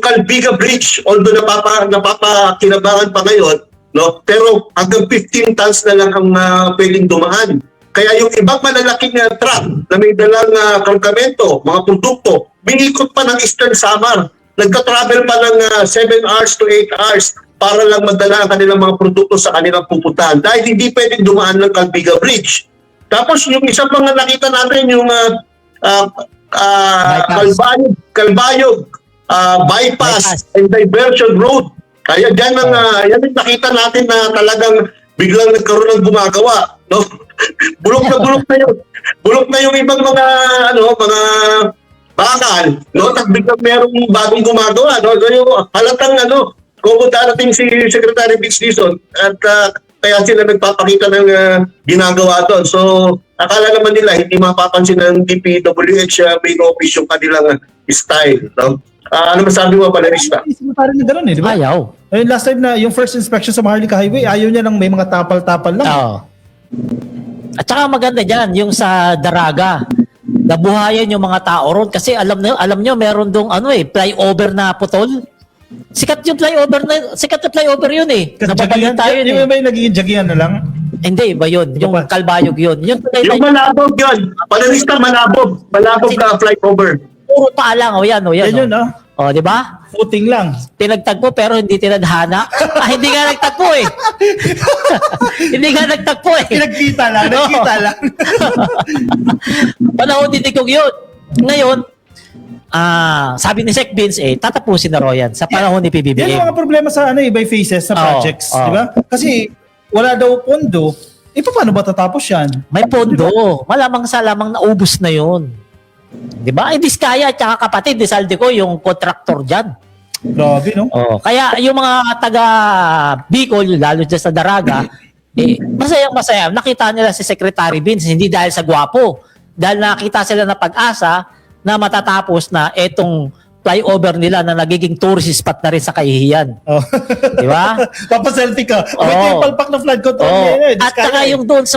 Speaker 3: Calbiga Bridge, although napapakinabangan pa ngayon, no? Pero hanggang 15 tons na lang ang pwedeng dumaan. Kaya yung ibang malalaking truck na may dalang kargamento, mga produkto, binikot pa ng Eastern Samar. Nagka-travel pa ng 7 hours to 8 hours para lang madala ang kanilang mga produkto sa kanilang pupuntahan dahil hindi pwedeng dumaan ng Calbiga Bridge. Tapos yung isa pang nakita natin yung Calbayog bypass and diversion road. Kaya yan ang nakita natin na talagang biglang nagkaroon ng gumagawa, no? bulok na yun. Bulok na yung ibang mga mga bakal, no? At biglang merong bagong gumagawa, no? So yung halatang kung darating si Secretary Vince Dizon at kaya sila nagpapakita ng ginagawa doon. So akala naman nila hindi mapapansin ng DPWH main office yung kanilang style, no? Ano masabi mo, Valerista?
Speaker 2: Parang na gano'n di ba?
Speaker 1: Ayaw.
Speaker 2: Ayun, last time na yung first inspection sa Maharlika Highway, ayaw niya lang may mga tapal-tapal lang.
Speaker 1: Oo. At saka maganda dyan, yung sa Daraga, nabuhayan yung mga tao ron kasi alam nyo meron dong flyover na putol. Sikat na flyover yun eh. Napapalit tayo yun
Speaker 2: Yung ba yung nagiging jaggihan na lang?
Speaker 1: Hindi, iba yun. Yung Kalbayog yun. Yung
Speaker 3: Malabog yun. Valerista, malabog. Malabog na flyover.
Speaker 1: puro pa lang. O yan.
Speaker 2: Yan yun,
Speaker 1: O, di ba?
Speaker 2: Footing lang.
Speaker 1: Tinagtagpo pero hindi tinadhana. Hindi nga nagtagpo eh. Hindi nga nagtagpo eh.
Speaker 2: Nagkita lang.
Speaker 1: Panahon ni Digong yun. Ngayon, sabi ni Sec Vince tatapusin na raw yan sa panahon ni
Speaker 2: Yan
Speaker 1: PBBM.
Speaker 2: yung mga problema sa by phases sa projects, di ba? Kasi wala daw pondo. Paano ba tatapos yan?
Speaker 1: May pondo. Malamang sa lamang naubos na yun. Di ba? Diskaya at saka kapatid ni Saldico yung contractor dyan.
Speaker 2: Grabe, no?
Speaker 1: Kaya yung mga taga Bicol, lalo dyan sa Daraga, masayang-masaya. Nakita nila si Secretary Vince, hindi dahil sa gwapo. Dahil nakita sila na pag-asa na matatapos na etong flyover nila na nagiging tourist spot na rin sa Kahihiyan. Di ba?
Speaker 2: Papaselfie ka. May palpak na flood control.
Speaker 1: At saka yung doon sa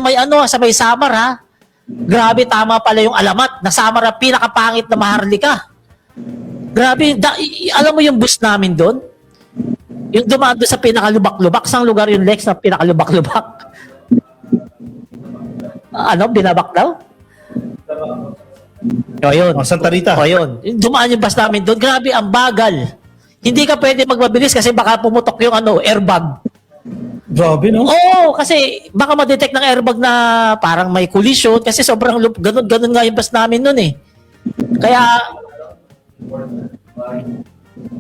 Speaker 1: may Samar ha, grabe, tama pala yung alamat. Na Samar ang pinakapangit na Maharlika. Grabe, alam mo yung bus namin doon? Yung dumaan doon sa pinakalubak-lubak. Sang lugar yung Lex na pinakalubak-lubak? Binabak daw? O yun.
Speaker 2: Santa Rita.
Speaker 1: O yun. Dumaan yung bus namin doon. Grabe, ang bagal. Hindi ka pwede magmabilis kasi baka pumutok yung airbag.
Speaker 2: Grabe, no?
Speaker 1: Oo, kasi baka ma-detect ng airbag na parang may collision kasi sobrang ganun nga yung bus namin nun eh. Kaya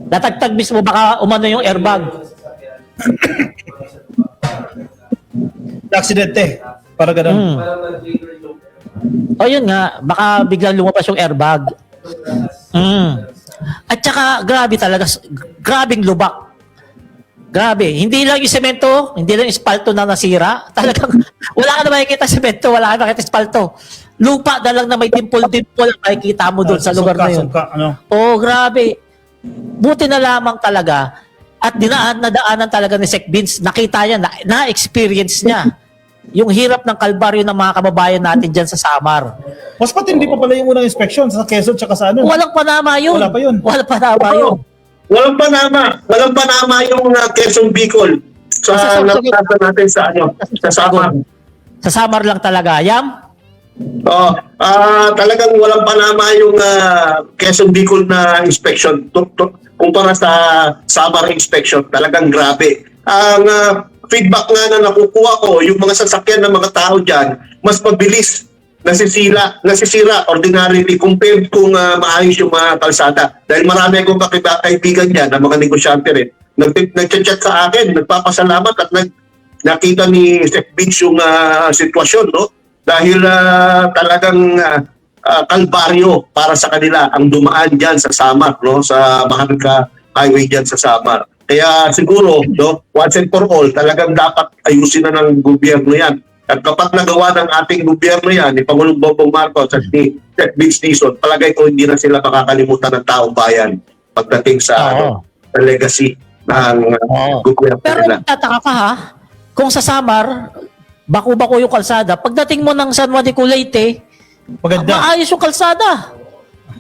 Speaker 1: natagtag mismo baka umano yung airbag.
Speaker 2: Aksidente. Para ganun.
Speaker 1: O yun nga, baka biglang lumabas yung airbag. At saka grabe talaga, grabing lubak. Grabe, hindi lang yung semento, hindi lang yung espalto na nasira. Talagang wala ka na makikita semento, wala ka na makikita espalto. Lupa na lang na may dimple-dimple ang makikita mo doon sa lugar na yun. Grabe. Buti na lamang talaga at nadaanan talaga ni Sec Vince. Nakita niya, na-experience niya yung hirap ng kalbaryo ng mga kababayan natin dyan sa Samar.
Speaker 2: Mas patindi pa pala yung unang inspection sa Quezon tsaka sa
Speaker 1: Walang panama yun.
Speaker 2: Wala pa yun.
Speaker 1: Walang panama yun.
Speaker 3: Walang panama yung Quezon Bicol sa nakita natin sa Samar.
Speaker 1: Sa Samar lang talaga. Yam?
Speaker 3: Talagang walang panama yung Quezon Bicol na inspection kumpara sa Samar inspection. Talagang grabe. Ang feedback nga na nakukuha ko, yung mga sasakyan ng mga tao dyan, mas mabilis nasisira ordinarily compared kung maayos yung mga kalsada. Dahil marami akong kaibigan dyan na mga negosyante rin. Nag-chat sa akin, nagpapasalamat at nakita ni Sec Vince yung sitwasyon, no? Dahil talagang kalbaryo para sa kanila ang dumaan dyan sa Samar, no? Sa Maharlika Highway dyan sa Samar. Kaya siguro, no, once and for all, talagang dapat ayusin na ng gobyerno yan. At kapag nagawa ng ating gobyerno yan, ni Pangulong Bongbong Marcos at ni Sec Vince Dizon, palagay ko hindi na sila makakalimutan ng taong bayan pagdating sa legacy ng gobyerno
Speaker 1: pero
Speaker 3: nila.
Speaker 1: Pero tataka ka ha, kung sa Samar, bako-bako yung kalsada, pagdating mo ng San Juan de Culaite, maayos yung kalsada.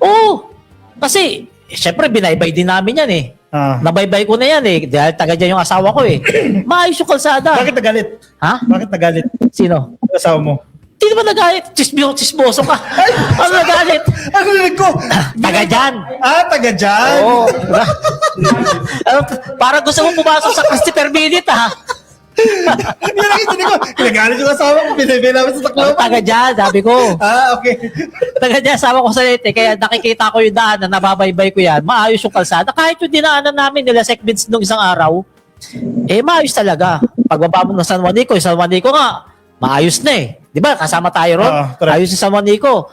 Speaker 1: Oo. Kasi, syempre, binaybay din namin yan eh. Nabaybay ko na yan eh. Dahil taga dyan yung asawa ko eh. Maayos yung kalsada.
Speaker 2: Bakit nagalit?
Speaker 1: Ha?
Speaker 2: Bakit nagalit?
Speaker 1: Sino?
Speaker 2: Ang asawa mo.
Speaker 1: Hindi naman nagalit. Chismoso ka. Ano nagalit?
Speaker 2: Ano narinig ko?
Speaker 1: Taga dyan.
Speaker 2: Taga dyan.
Speaker 1: Oo. Parang gusto mo pumasok sa Christopher Minute ha.
Speaker 2: Yan ang hindi ko. Pinagalit yung asawa ko. Pinabay namin sa saklaw.
Speaker 1: Taga dyan, sabi ko.
Speaker 2: Okay.
Speaker 1: Taga dyan, asawa ko sa Leyte. Kaya nakikita ko yung daan na nababaybay ko yan. Maayos yung kalsada. Kahit yung dinaanan namin nila Sec Vince nung isang araw, maayos talaga. Pagbaba mo ng San Juanico, yung San Juanico nga, maayos na eh. Di ba? Kasama tayo ron.
Speaker 2: Correct.
Speaker 1: Ayos yung San Juanico.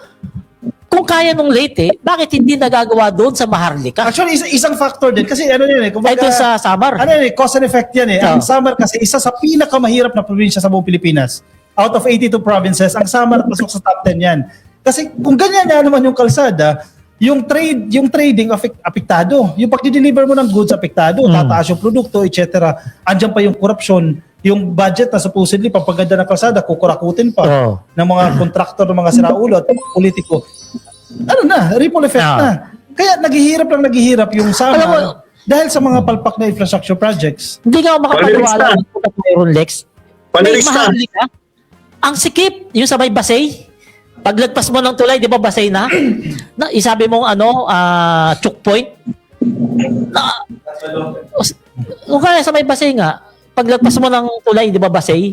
Speaker 1: Kung kaya nung Leyte, bakit hindi nagagawa doon sa Maharlika?
Speaker 2: Actually, isang factor din. Kasi ano yun eh,
Speaker 1: Ay, doon sa Samar.
Speaker 2: ano yun eh, cause and effect yan eh. Ang Samar kasi isa sa pinakamahirap na probinsya sa buong Pilipinas. Out of 82 provinces, ang Samar pasok sa top 10 yan. Kasi kung ganyan nga naman yung kalsada, yung trading apektado. Yung pag-deliver mo ng goods apektado, tataas yung produkto, etc. Andiyan pa yung corruption, yung budget na supposedly papaganda ng kalsada, kukurakutin pa
Speaker 1: Oo.
Speaker 2: ng mga kontraktor, ng mga siraulo at politiko. Ano na, ripple effect
Speaker 1: Ah.
Speaker 2: na. Kaya naghihirap yung
Speaker 1: Alam mo,
Speaker 2: Samar dahil sa mga palpak na infrastructure projects.
Speaker 1: Hindi ka ako makapaniwala
Speaker 3: Panelista.
Speaker 1: ng pumunta mayroon, Lex.
Speaker 3: Panelista.
Speaker 1: May Maharlika. Ang sikip, yung sa may Basay. Paglagpas mo ng tulay, di ba Basay na? Isabi mong choke point. Kung kaya sa may Basay nga, paglagpas mo ng tulay, di ba Basay?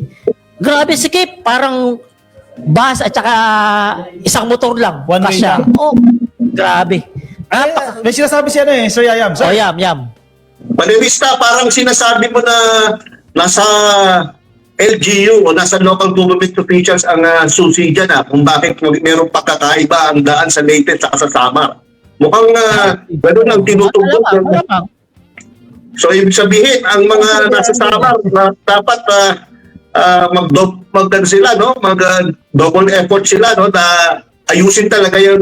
Speaker 1: Grabe sikip, parang bus at saka isang motor lang.
Speaker 2: One way
Speaker 1: Kasya.
Speaker 2: lang.
Speaker 1: Oh, grabe.
Speaker 2: May sinasabi siya na eh, Sir Yayam. Sir,
Speaker 1: Oh, yam.
Speaker 3: Panelista, parang sinasabi mo na nasa LGU o nasa local government officials ang susi dyan kung bakit merong pagkakaiba ang daan sa Leyte at sa Samar. Mukhang gano'n ang tinutumbok.
Speaker 1: Malamang.
Speaker 3: So, ibig sabihin, ang mga nasa Samar na dapat mag-double effort sila, no, na ayusin talaga yung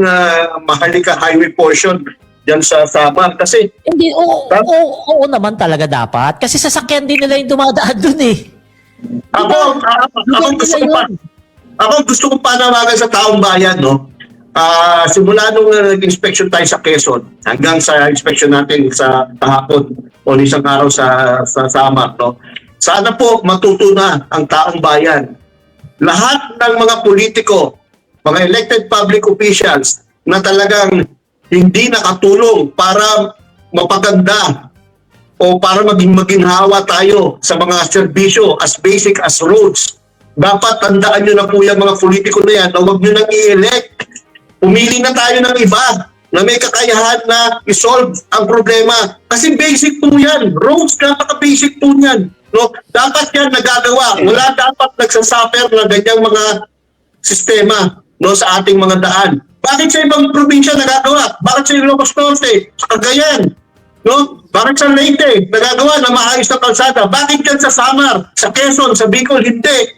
Speaker 3: Maharlika Highway portion dyan sa Samar. Kasi,
Speaker 1: Hindi, oo naman talaga dapat. Kasi sasakyan din nila yung dumadaan dun eh.
Speaker 3: ako gusto kong panawagan sa taong bayan, no? Simula nung nag-inspection tayo sa Quezon hanggang sa inspection natin sa kahapon o isang araw sa Samar, no? Sana po matuto na ang taong bayan. Lahat ng mga politiko, mga elected public officials na talagang hindi nakatulong para mapaganda o para maginhawa tayo sa mga serbisyo as basic as roads. Dapat tandaan nyo na po yung mga politiko na yan na huwag nyo nang i-elect. Pumili na tayo ng iba na may kakayahan na isolve ang problema. Kasi basic po yan. Roads, napaka-basic po yan. No? Dapat yan nagagawa. Wala dapat nagsasuffer na ganyang mga sistema, no, sa ating mga daan. Bakit sa ibang probinsya nagagawa? Bakit sa Ilocos Norte? Sa Cagayan? No? Bakit sa Leyte nagagawa na maayos na kalsada? Bakit yan sa Samar, sa Quezon, sa Bicol? Hindi.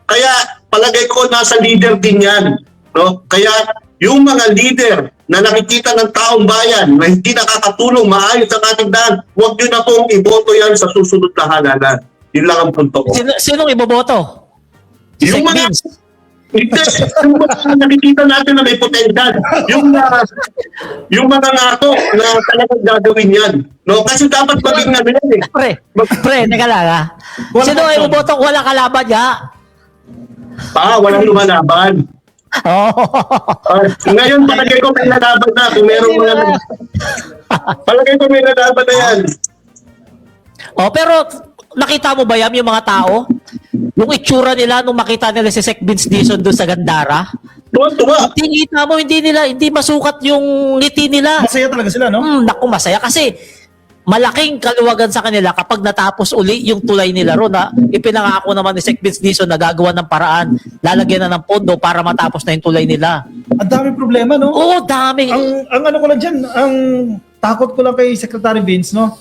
Speaker 3: Kaya palagay ko nasa leader din yan. No? Kaya yung mga leader na nakikita ng taong bayan na hindi nakakatulong maayos ang ating daan, huwag nyo na pong iboto yan sa susunod na halalan. Yun lang ang punto ko.
Speaker 1: Sinong iboboto? Si
Speaker 3: Yung
Speaker 1: Sec
Speaker 3: mga,
Speaker 1: Vince.
Speaker 3: hindi, yung mga nakikita natin na may potential, yung mga ngako na talagang gagawin yan. No? Kasi dapat maging na yan eh.
Speaker 1: Pre, teka lang ha.
Speaker 2: Wala
Speaker 1: Sino ay
Speaker 2: option.
Speaker 1: iboboto kung wala kalaban niya?
Speaker 3: Walang lumalaban.
Speaker 1: Oh.
Speaker 3: Ngayon, palagay ko may lalaban na. Kung merong mga... Palagay ko may lalaban na yan.
Speaker 1: Oh, pero nakita mo ba yan yung mga tao? Yung itsura nila nung makita nila si Sec Vince Dizon doon sa Gandara?
Speaker 3: Tuwa-tuwa.
Speaker 1: Tingita mo, hindi masukat yung ngiti nila.
Speaker 2: Masaya talaga sila, no?
Speaker 1: Naku, masaya kasi malaking kaluwagan sa kanila kapag natapos uli yung tulay nila ron na ipinangako naman ni Sec Vince Dizon na gagawa ng paraan, lalagyan na ng pondo para matapos na yung tulay nila.
Speaker 2: Ang dami problema, no?
Speaker 1: Oo, dami.
Speaker 2: Ang ano ko lang dyan, ang takot ko lang kay Secretary Vince, no?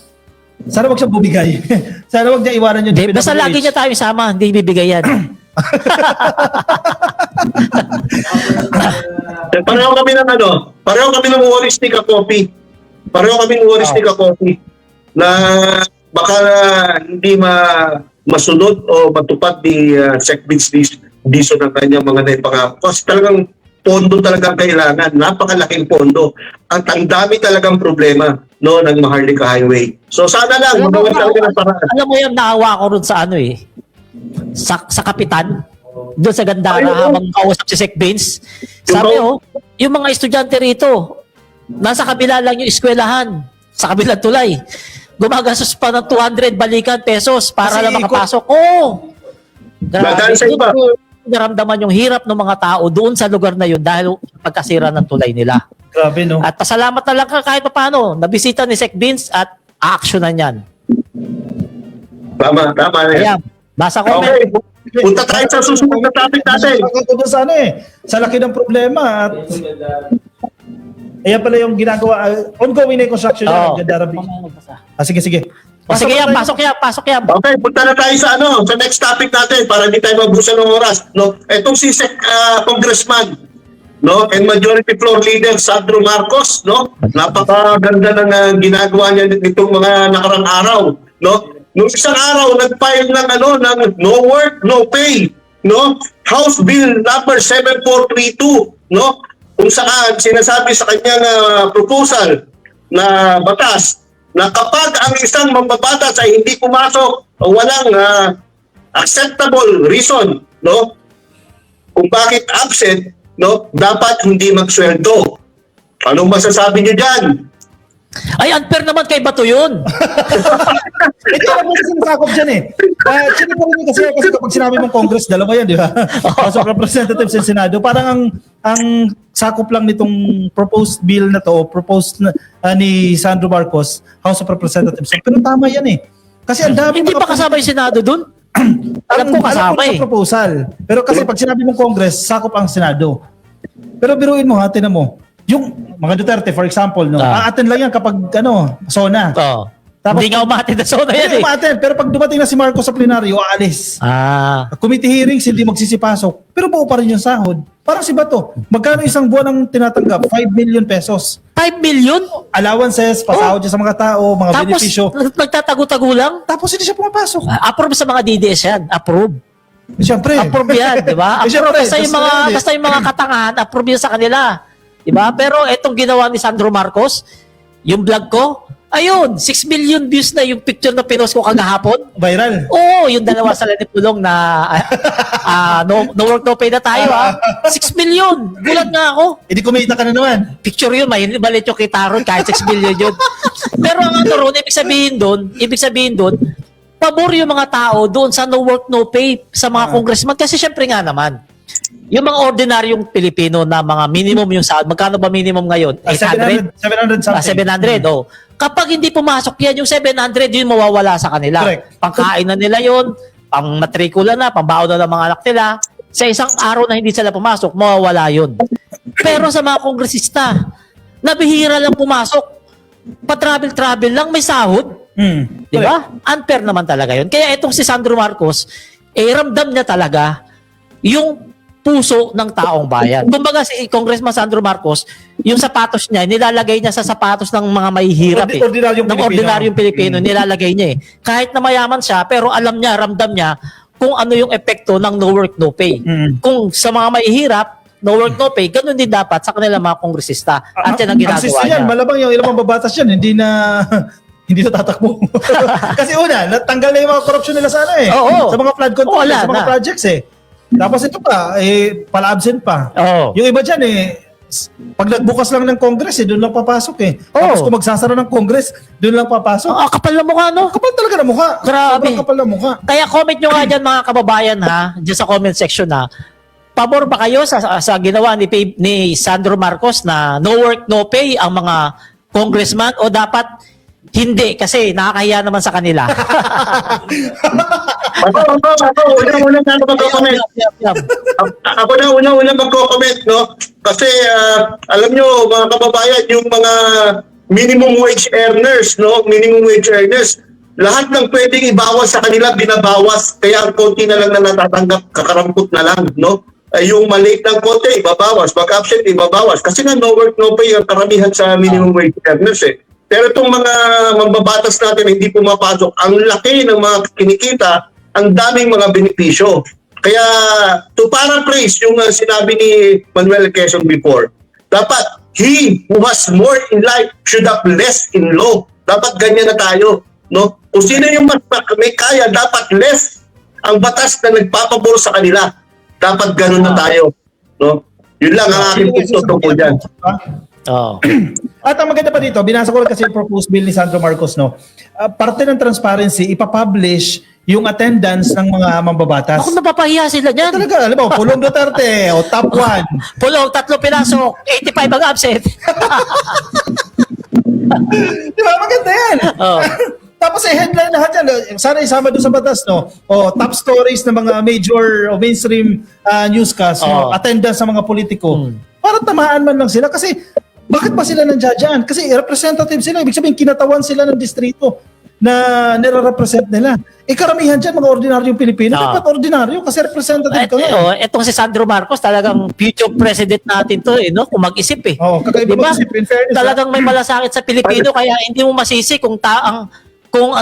Speaker 2: Sana wag siya bumigay. Sana wag niya iwanan yung
Speaker 1: Hindi, basta lagi niya tayo sama, hindi bibigay yan.
Speaker 3: Pareho kami ng Waristic Coffee. Pareho kami ng Waristic Coffee na baka hindi masunod o matupad ni Sec Vince Dizon ng kanyang mga naipangako. Kasi talagang pondo talagang kailangan. Napakalaking pondo. At ang dami talagang problema, no, ng Maharlika Highway. So sana lang, magawa talaga ng paraan.
Speaker 1: Alam mo yung naawa ko ron sa ano eh, sa kapitan, doon sa Gandara,
Speaker 3: Ay, oo.
Speaker 1: habang kausap si Sec Vince. Sabi yung mga estudyante rito, nasa kabila lang yung eskwelahan, sa kabilang tulay. Gumagastos pa ng 200 balikan pesos para
Speaker 2: Kasi
Speaker 1: lang makapasok. Oo!
Speaker 3: Dadaan sa iba.
Speaker 1: Naramdaman yung hirap ng mga tao doon sa lugar na yun dahil pagkasira ng tulay nila.
Speaker 2: Grabe, no?
Speaker 1: At pasalamat na lang ka kahit paano, nabisita ni Sec Vince at aaksyonan yan.
Speaker 3: Tama na yan.
Speaker 1: Ayan, basa comment.
Speaker 3: Okay, punta tayo sa susunod na topic natin.
Speaker 2: Ako doon sa sa laki ng problema at ayan pala yung ginagawa, ongoing na yung construction yan,
Speaker 1: Oo.
Speaker 2: Ganda Rabi. Sige.
Speaker 1: O sige yan, pasok yan.
Speaker 3: Okay, punta na tayo sa sa next topic natin para hindi tayo mabusan ng oras. No, etong si Congressman, no, and Majority Floor Leader Sandro Marcos, no, napakaganda ng ginagawa niya nitong mga nakarang araw, no. Nung isang araw nag-file ng ng no work, no pay, no, House Bill number 7432, no, kung saan sinasabi sa kanyang proposal na batas na kapag ang isang mambabatas ay hindi pumasok o walang acceptable reason, no, kung bakit absent, no, dapat hindi magsweldo. Anong masasabi niyo diyan?
Speaker 1: Ay, unfair naman kay Bato yun.
Speaker 2: Ito na po kasi nasakop dyan Sino po rin kasi kapag sinabi mong Congress, dalawa yan, di ba? House of Representatives and Senado. Parang ang sakop lang nitong proposed bill na to, proposed ni Sandro Marcos, House of Representatives. Pero tama yan Kasi ang dami
Speaker 1: Hindi pa kasama yung Senado dun? Alam ko kasama
Speaker 2: sa proposal. Pero kasi pag sinabi mong Congress, sakop ang Senado. Pero biruin mo tinan mo. Yung mga Duterte, for example, a-attend lang yan kapag, SONA.
Speaker 1: Oo.
Speaker 2: Tapos,
Speaker 1: Hindi nga umatid na zona yan
Speaker 2: Hindi umattend, pero pag dumating na si Marcos sa plenaryo, aalis. Committee hearings, hindi magsisipasok. Pero buo pa rin yung sahod. Parang si Bato, magkano isang buwan ang tinatanggap? 5 million pesos.
Speaker 1: 5 million?
Speaker 2: Allowances, pasahod niya sa mga tao, mga
Speaker 1: Tapos,
Speaker 2: benepisyo.
Speaker 1: nagtatago-tago lang?
Speaker 2: Tapos hindi siya pumapasok.
Speaker 1: Approve sa mga DDS yan. Approve.
Speaker 2: Siyempre.
Speaker 1: Approve yan, di ba? Approve. Basta yung mga katangahan, approve yan sa kanila. Di ba? Pero etong ginawa ni Sandro Marcos, yung vlog ko, ayun, 6 million views na yung picture na pinost ko kagahapon.
Speaker 2: Viral.
Speaker 1: Oo, yung dalawa sa Lanipulong na no work, no pay na tayo 6 million. Gulat nga ako.
Speaker 2: Hindi kumita ka na naman.
Speaker 1: Picture yun, may balit yung kita ron kahit 6 million yun. Pero ang ron, ibig sabihin doon, pabor yung mga tao doon sa no work, no pay sa mga congressman. Kasi syempre nga naman, yung mga ordinaryong Pilipino na mga minimum yung sahod, magkano ba minimum ngayon? 800?
Speaker 2: 700 something.
Speaker 1: 700, oh. Kapag hindi pumasok yan, yung 700, yun mawawala sa kanila.
Speaker 2: Correct.
Speaker 1: Pangkain na nila yun, pang matrikula na, pambaon na ng mga anak nila. Sa isang araw na hindi sila pumasok, mawawala yun. Pero sa mga kongresista, nabihira lang pumasok. Pa-travel-travel lang, may sahod. Di ba? Unfair naman talaga yun. Kaya itong si Sandro Marcos, ramdam niya talaga yung puso ng taong bayan. Kumbaga si Congressman Sandro Marcos, yung sapatos niya, nilalagay niya sa sapatos ng mga mahihirap ordinaryong Pilipino, nilalagay niya Kahit na mayaman siya, pero alam niya, ramdam niya kung ano yung epekto ng no work, no pay. Kung sa mga mahihirap, no work, no pay, ganun din dapat sa kanila mga kongresista. At yan ang ginagawa niya.
Speaker 2: Malabang yung ilang mababatas yan, hindi na tatakbo. Kasi una, natanggal na yung mga korupsyon nila sana
Speaker 1: Oo.
Speaker 2: Sa mga flood control,
Speaker 1: Wala
Speaker 2: sa mga
Speaker 1: na.
Speaker 2: projects Tapos ito pa, pala-absent pa.
Speaker 1: Oo.
Speaker 2: Yung iba dyan pag nagbukas lang ng Congress doon lang papasok Tapos kung magsasara ng Congress, doon lang papasok.
Speaker 1: Kapal na mukha, no?
Speaker 2: Kapal talaga ng mukha.
Speaker 1: Grabe.
Speaker 2: Sobrang kapal ng mukha.
Speaker 1: Kaya comment nyo nga dyan mga kababayan dyan sa comment section pabor ba kayo sa ginawa ni Sandro Marcos na no work, no pay ang mga congressman o dapat hindi kasi nakakahiya naman sa kanila?
Speaker 3: Ako na una magko-comment, no? Kasi alam nyo, mga kababayan, yung mga minimum wage earners, no? Minimum wage earners, lahat ng pwedeng ibawas sa kanila, binabawas. Kaya ang konti na lang na natatanggap, kakarampot na lang, no? Yung maliit ng konti, ibabawas. Pag-absent, ibabawas. Kasi nga, no work, no pay ang karamihan sa minimum wage earners, Pero itong mga mambabatas natin hindi pumapasok, ang laki ng mga kinikita, ang daming mga benepisyo. Kaya to paraphrase yung sinabi ni Manuel Quezon before, dapat he who has more in life should have less in law. Dapat ganyan na tayo. No? Kung sino yung mas may kaya, dapat less ang batas na nagpapabor sa kanila. Dapat ganun na tayo. No? Yun lang ang aking punto tungkol dyan.
Speaker 2: At ang maganda pa dito, binasa ko lang kasi yung proposed bill ni Sandro Marcos, parte ng transparency, ipapublish yung attendance ng mga mambabatas.
Speaker 1: Ako napapahiya sila dyan.
Speaker 2: Talaga, alam mo, Pulong Duterte, o top 1.
Speaker 1: Pulong, 3 pinasok, 85 ang absent.
Speaker 2: Di ba? Maganda yan.
Speaker 1: Oh.
Speaker 2: Tapos Tapos headline lahat yan. Sana isama doon sa batas, no? Top stories ng mga major o mainstream newscast, no? Attendance sa mga politiko. Para tamaan man lang sila. Kasi bakit ba sila nandiyan dyan? Kasi representative sila. Ibig sabihin, kinatawan sila ng distrito na nire-represent nila. Karamihan dyan, mga ordinaryong Pilipino. Dapat ordinaryo kasi representative ka nga.
Speaker 1: Etong si Sandro Marcos, talagang future president natin to, no? Kung mag-isip eh.
Speaker 2: Kakaiba
Speaker 1: Diba?
Speaker 2: mag-isip. In fairness,
Speaker 1: Talagang may malasakit sa Pilipino, kaya hindi mo masisi kung ang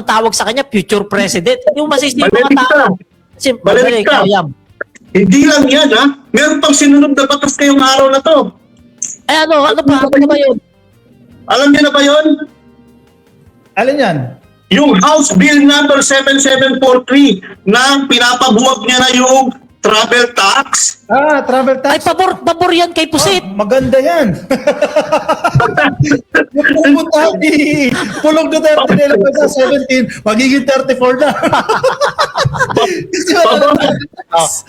Speaker 1: tawag sa kanya future president. Hindi mo masisi yung mga tao. Kasi
Speaker 3: Balik ka. Hindi lang yan, ha? Meron pang sinunod na batas ngayong araw na to.
Speaker 1: ano ba yun?
Speaker 3: Alam niyo na ba yun?
Speaker 2: alin yan?
Speaker 3: Yung House Bill number 7743 na pinapabuwag niya na yung travel tax.
Speaker 2: Travel
Speaker 1: Ay,
Speaker 2: tax.
Speaker 1: pabor yan kay Pusit.
Speaker 2: Maganda yan. Yung pupunta ni Pulong Duterte nila pa sa 17, magiging 34 na. Kasi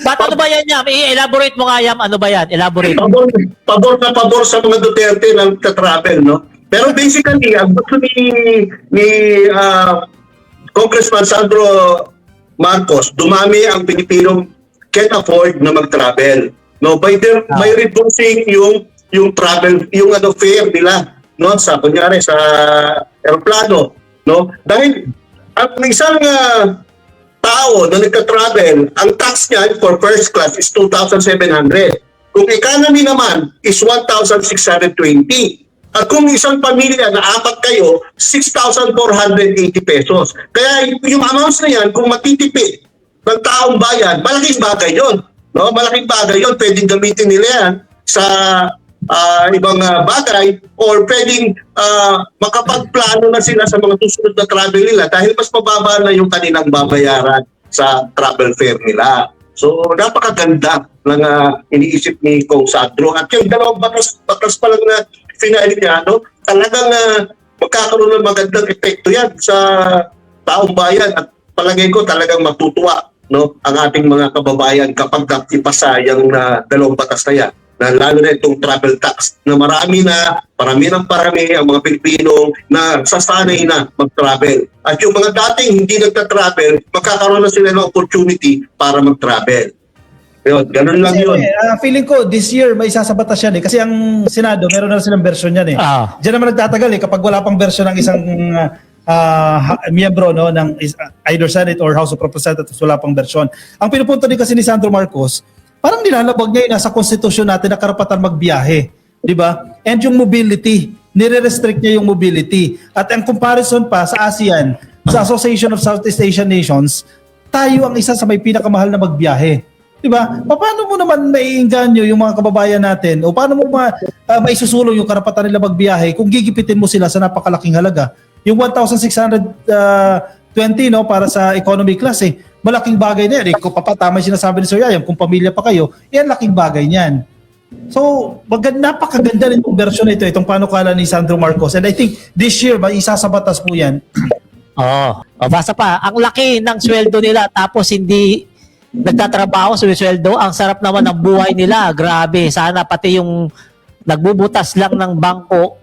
Speaker 1: Ba't ano ba yan, Yam? I-elaborate mo nga, Yam. Ano ba yan? Elaborate.
Speaker 3: Pabor na pabor sa mga Duterte ng travel, no? Pero basically, ang gusto ni Congressman Sandro Marcos, dumami ang Pilipinong can afford na mag-travel, no? By reducing yung travel, yung fare nila, no? Sa kunyari sa eroplano, no? Dahil ang isang tao na nagka-travel, ang tax niya for first class is 2,700. Kung economy naman is 1,620. At kung isang pamilya na apat kayo, 6,480 pesos. Kaya yung amounts na yan, kung matitipid ng taong bayan, malaking bagay yun. No? Malaking bagay yun. Pwedeng gamitin nila yan sa ibang bagay or pwedeng makapagplano na sila sa mga susunod na travel nila dahil mas mababa na yung kanilang babayaran sa travel fare nila. So, napakaganda ng iniisip ni Kong Sandro. At yung dalawang batas pa lang na finale niya, no? Talagang magkakaroon ng magandang epekto yan sa taong bayan at palagay ko talagang matutuwa, no, ang ating mga kababayan kapag ipasa yung dalawang batas na yan. Na lalo na itong travel tax na parami ang mga Pilipino na sasanay na mag-travel. At yung mga dating hindi nagta-travel, magkakaroon na sila ng opportunity para mag-travel. Yun, ganun lang yun.
Speaker 2: Feeling ko this year may isasabatas yan kasi ang Senado meron na silang version yan Diyan naman nagtatagal kapag wala pang version ng isang miyembro, no, ng either Senate or House of Representatives, wala pang version. Ang pinupunto din kasi ni Sandro Marcos, parang nilalabag niya yung nasa konstitusyon natin na karapatan magbiyahe. Di ba? And yung mobility, nire-restrict niya yung mobility. At ang comparison pa sa ASEAN, sa Association of Southeast Asian Nations, tayo ang isa sa may pinakamahal na magbiyahe. Di ba? Paano mo naman maiinganyo yung mga kababayan natin o paano mo maisusulong yung karapatan nila magbiyahe kung gigipitin mo sila sa napakalaking halaga? Yung 1,620, no, para sa economy class malaking bagay na yan. Kung papatama yung sinasabi ni Sir Yayam, kung pamilya pa kayo, yan laking bagay niyan. So, napakaganda rin yung version na ito, itong panukala ni Sandro Marcos. And I think this year, isa sa batas po yan.
Speaker 1: Basta pa, ang laki ng sweldo nila tapos hindi nagtatrabaho sa sweldo, ang sarap naman ng buhay nila. Grabe, sana pati yung nagbubutas lang ng bangko,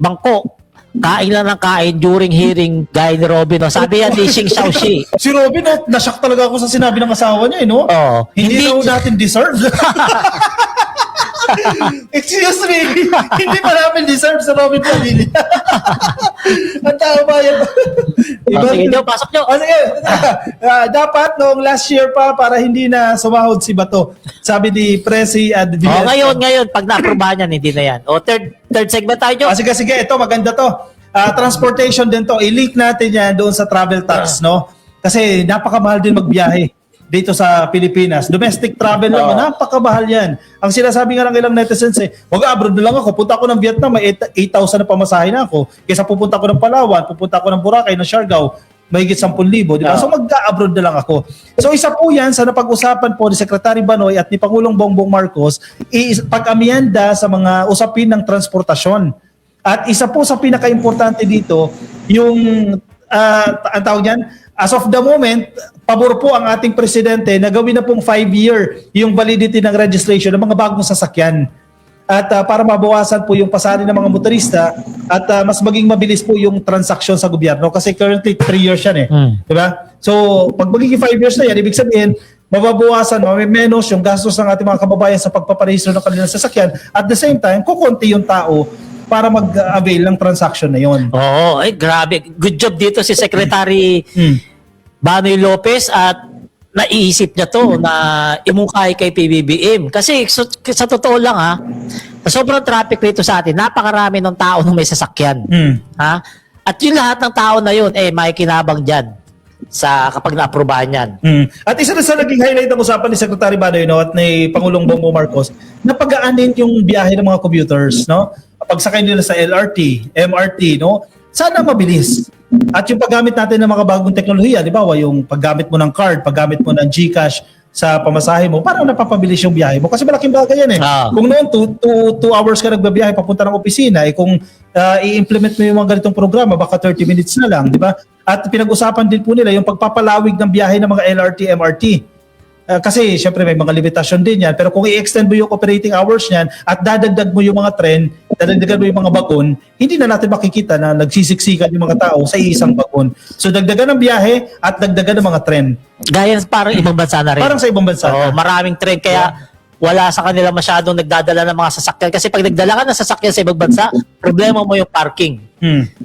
Speaker 1: kain lang ng kain during hearing gaya ni Robin. Sabi yan ni Xing Xiaoxi.
Speaker 2: Si Robin, nashock talaga ako sa sinabi ng asawa niya, no? Hindi daw natin deserve. Excuse me, hindi pa namin deserve sa Robin Padilla. Ang tao ba yan?
Speaker 1: Sige nyo, pasok nyo.
Speaker 2: Dapat noong last year pa para hindi na sumahod si Bato. Sabi ni Presi at
Speaker 1: ngayon, pag na-aprobahan yan, hindi na yan. Third segment tayo.
Speaker 2: Sige, ito maganda to. Transportation din to. I-link natin yan doon sa travel tax, no? Kasi napakamahal din magbiyahe dito sa Pilipinas. Domestic travel lang, napakamahal yan. Ang sinasabi nga ng ilang netizens wag-abroad na lang ako. Punta ako ng Vietnam, may 8,000 na pamasahe na ako. Kaysa pupunta ko ng Palawan, pupunta ako ng Boracay, ng Siargao, mahigit 10,000, di ba? So mag-abroad na lang ako. So isa po yan sa napag-usapan po ni Secretary Banoy at ni Pangulong Bongbong Marcos, pag-amyenda sa mga usapin ng transportasyon. At isa po sa pinaka-importante dito, yung ang tawag yan, as of the moment, pabor po ang ating presidente na gawin na pong 5-year yung validity ng registration ng mga bagong sasakyan. at para mabawasan po yung pasari ng mga motorista at mas maging mabilis po yung transaksyon sa gobyerno kasi currently 3 years yan eh. Di ba? So, pag magiging 5 years na yan, ibig sabihin, mababawasan, menos yung gastos ng ating mga kababayan sa pagpaparehistro ng kanilang sasakyan. At the same time, kukunti yung tao para mag-avail ng transaction na yon.
Speaker 1: Oo, ay grabe. Good job dito si Secretary Banoy Lopez at naisip niya to na imungkay kay PBBM. Kasi sa totoo lang sobrang traffic rito sa atin, napakarami ng tao nung may sasakyan. Ha? At yung lahat ng tao na yun, may kinabang dyan sa kapag na-aprobahan yan.
Speaker 2: At isa na sa naging highlight ng usapan ni Secretary Banoy at ni Pangulong Bongbong Marcos, napagaanin yung biyahe ng mga commuters, no? Pagsakay nila sa LRT, MRT, no? Sana mabilis. At yung paggamit natin ng mga bagong teknolohiya, di ba? Yung paggamit mo ng card, paggamit mo ng GCash sa pamasahe mo, parang napapabilis yung biyahe mo. Kasi malaking bagay yan eh. Kung noon, 2 hours ka nagbabiyahe papunta ng opisina, kung i-implement mo yung mga ganitong programa, baka 30 minutes na lang, di ba? At pinag-usapan din po nila yung pagpapalawig ng biyahe ng mga LRT, MRT. Kasi syempre may mga limitasyon din yan. Pero kung i-extend mo yung operating hours niyan at dadagdag mo yung mga tren, dadagdagan mo yung mga bagon, hindi na natin makikita na nagsisiksikan yung mga tao sa isang bagon. So dagdagan ng biyahe at dagdagan ng mga tren.
Speaker 1: Gaya parang ibang bansa na rin.
Speaker 2: Parang sa ibang bansa.
Speaker 1: Oo, maraming tren kaya wala sa kanila masyadong nagdadala ng mga sasakyan. Kasi pag nagdala ka ng sasakyan sa ibang bansa, problema mo yung parking.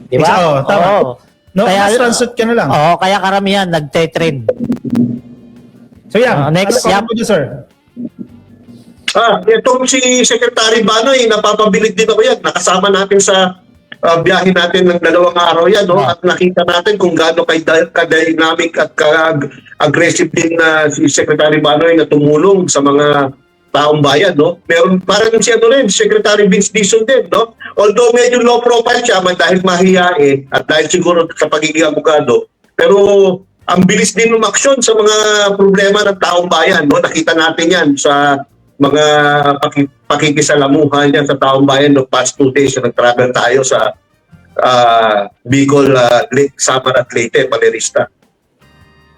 Speaker 1: Di ba?
Speaker 2: Oo, tama.
Speaker 1: Oo.
Speaker 2: No,
Speaker 1: Kaya,
Speaker 2: mass transit ka na lang.
Speaker 1: Oo, kaya karamihan nagte-trend.
Speaker 2: So yan,
Speaker 1: next,
Speaker 2: ano po sir?
Speaker 3: Itong si Secretary Banoy, napapabilig din ako yan. Nakasama natin sa biyahe natin ng 2 araw yan, no? At nakita natin kung gaano ka-dynamic at ka-aggressive din na si Secretary Banoy na tumulong sa mga taong bayan, no? Meron parang si Secretary Vince Dizon din, no? Although medyo low profile siya dahil mahihain at dahil siguro sa pagiging abogado, pero ang bilis din umaksyon sa mga problema ng taong bayan, no? Nakita natin yan sa mga pakikisalamuhan yan sa taong bayan no past 2 days na nag-travel tayo sa Bicol, Samar at Leyte, Palerista.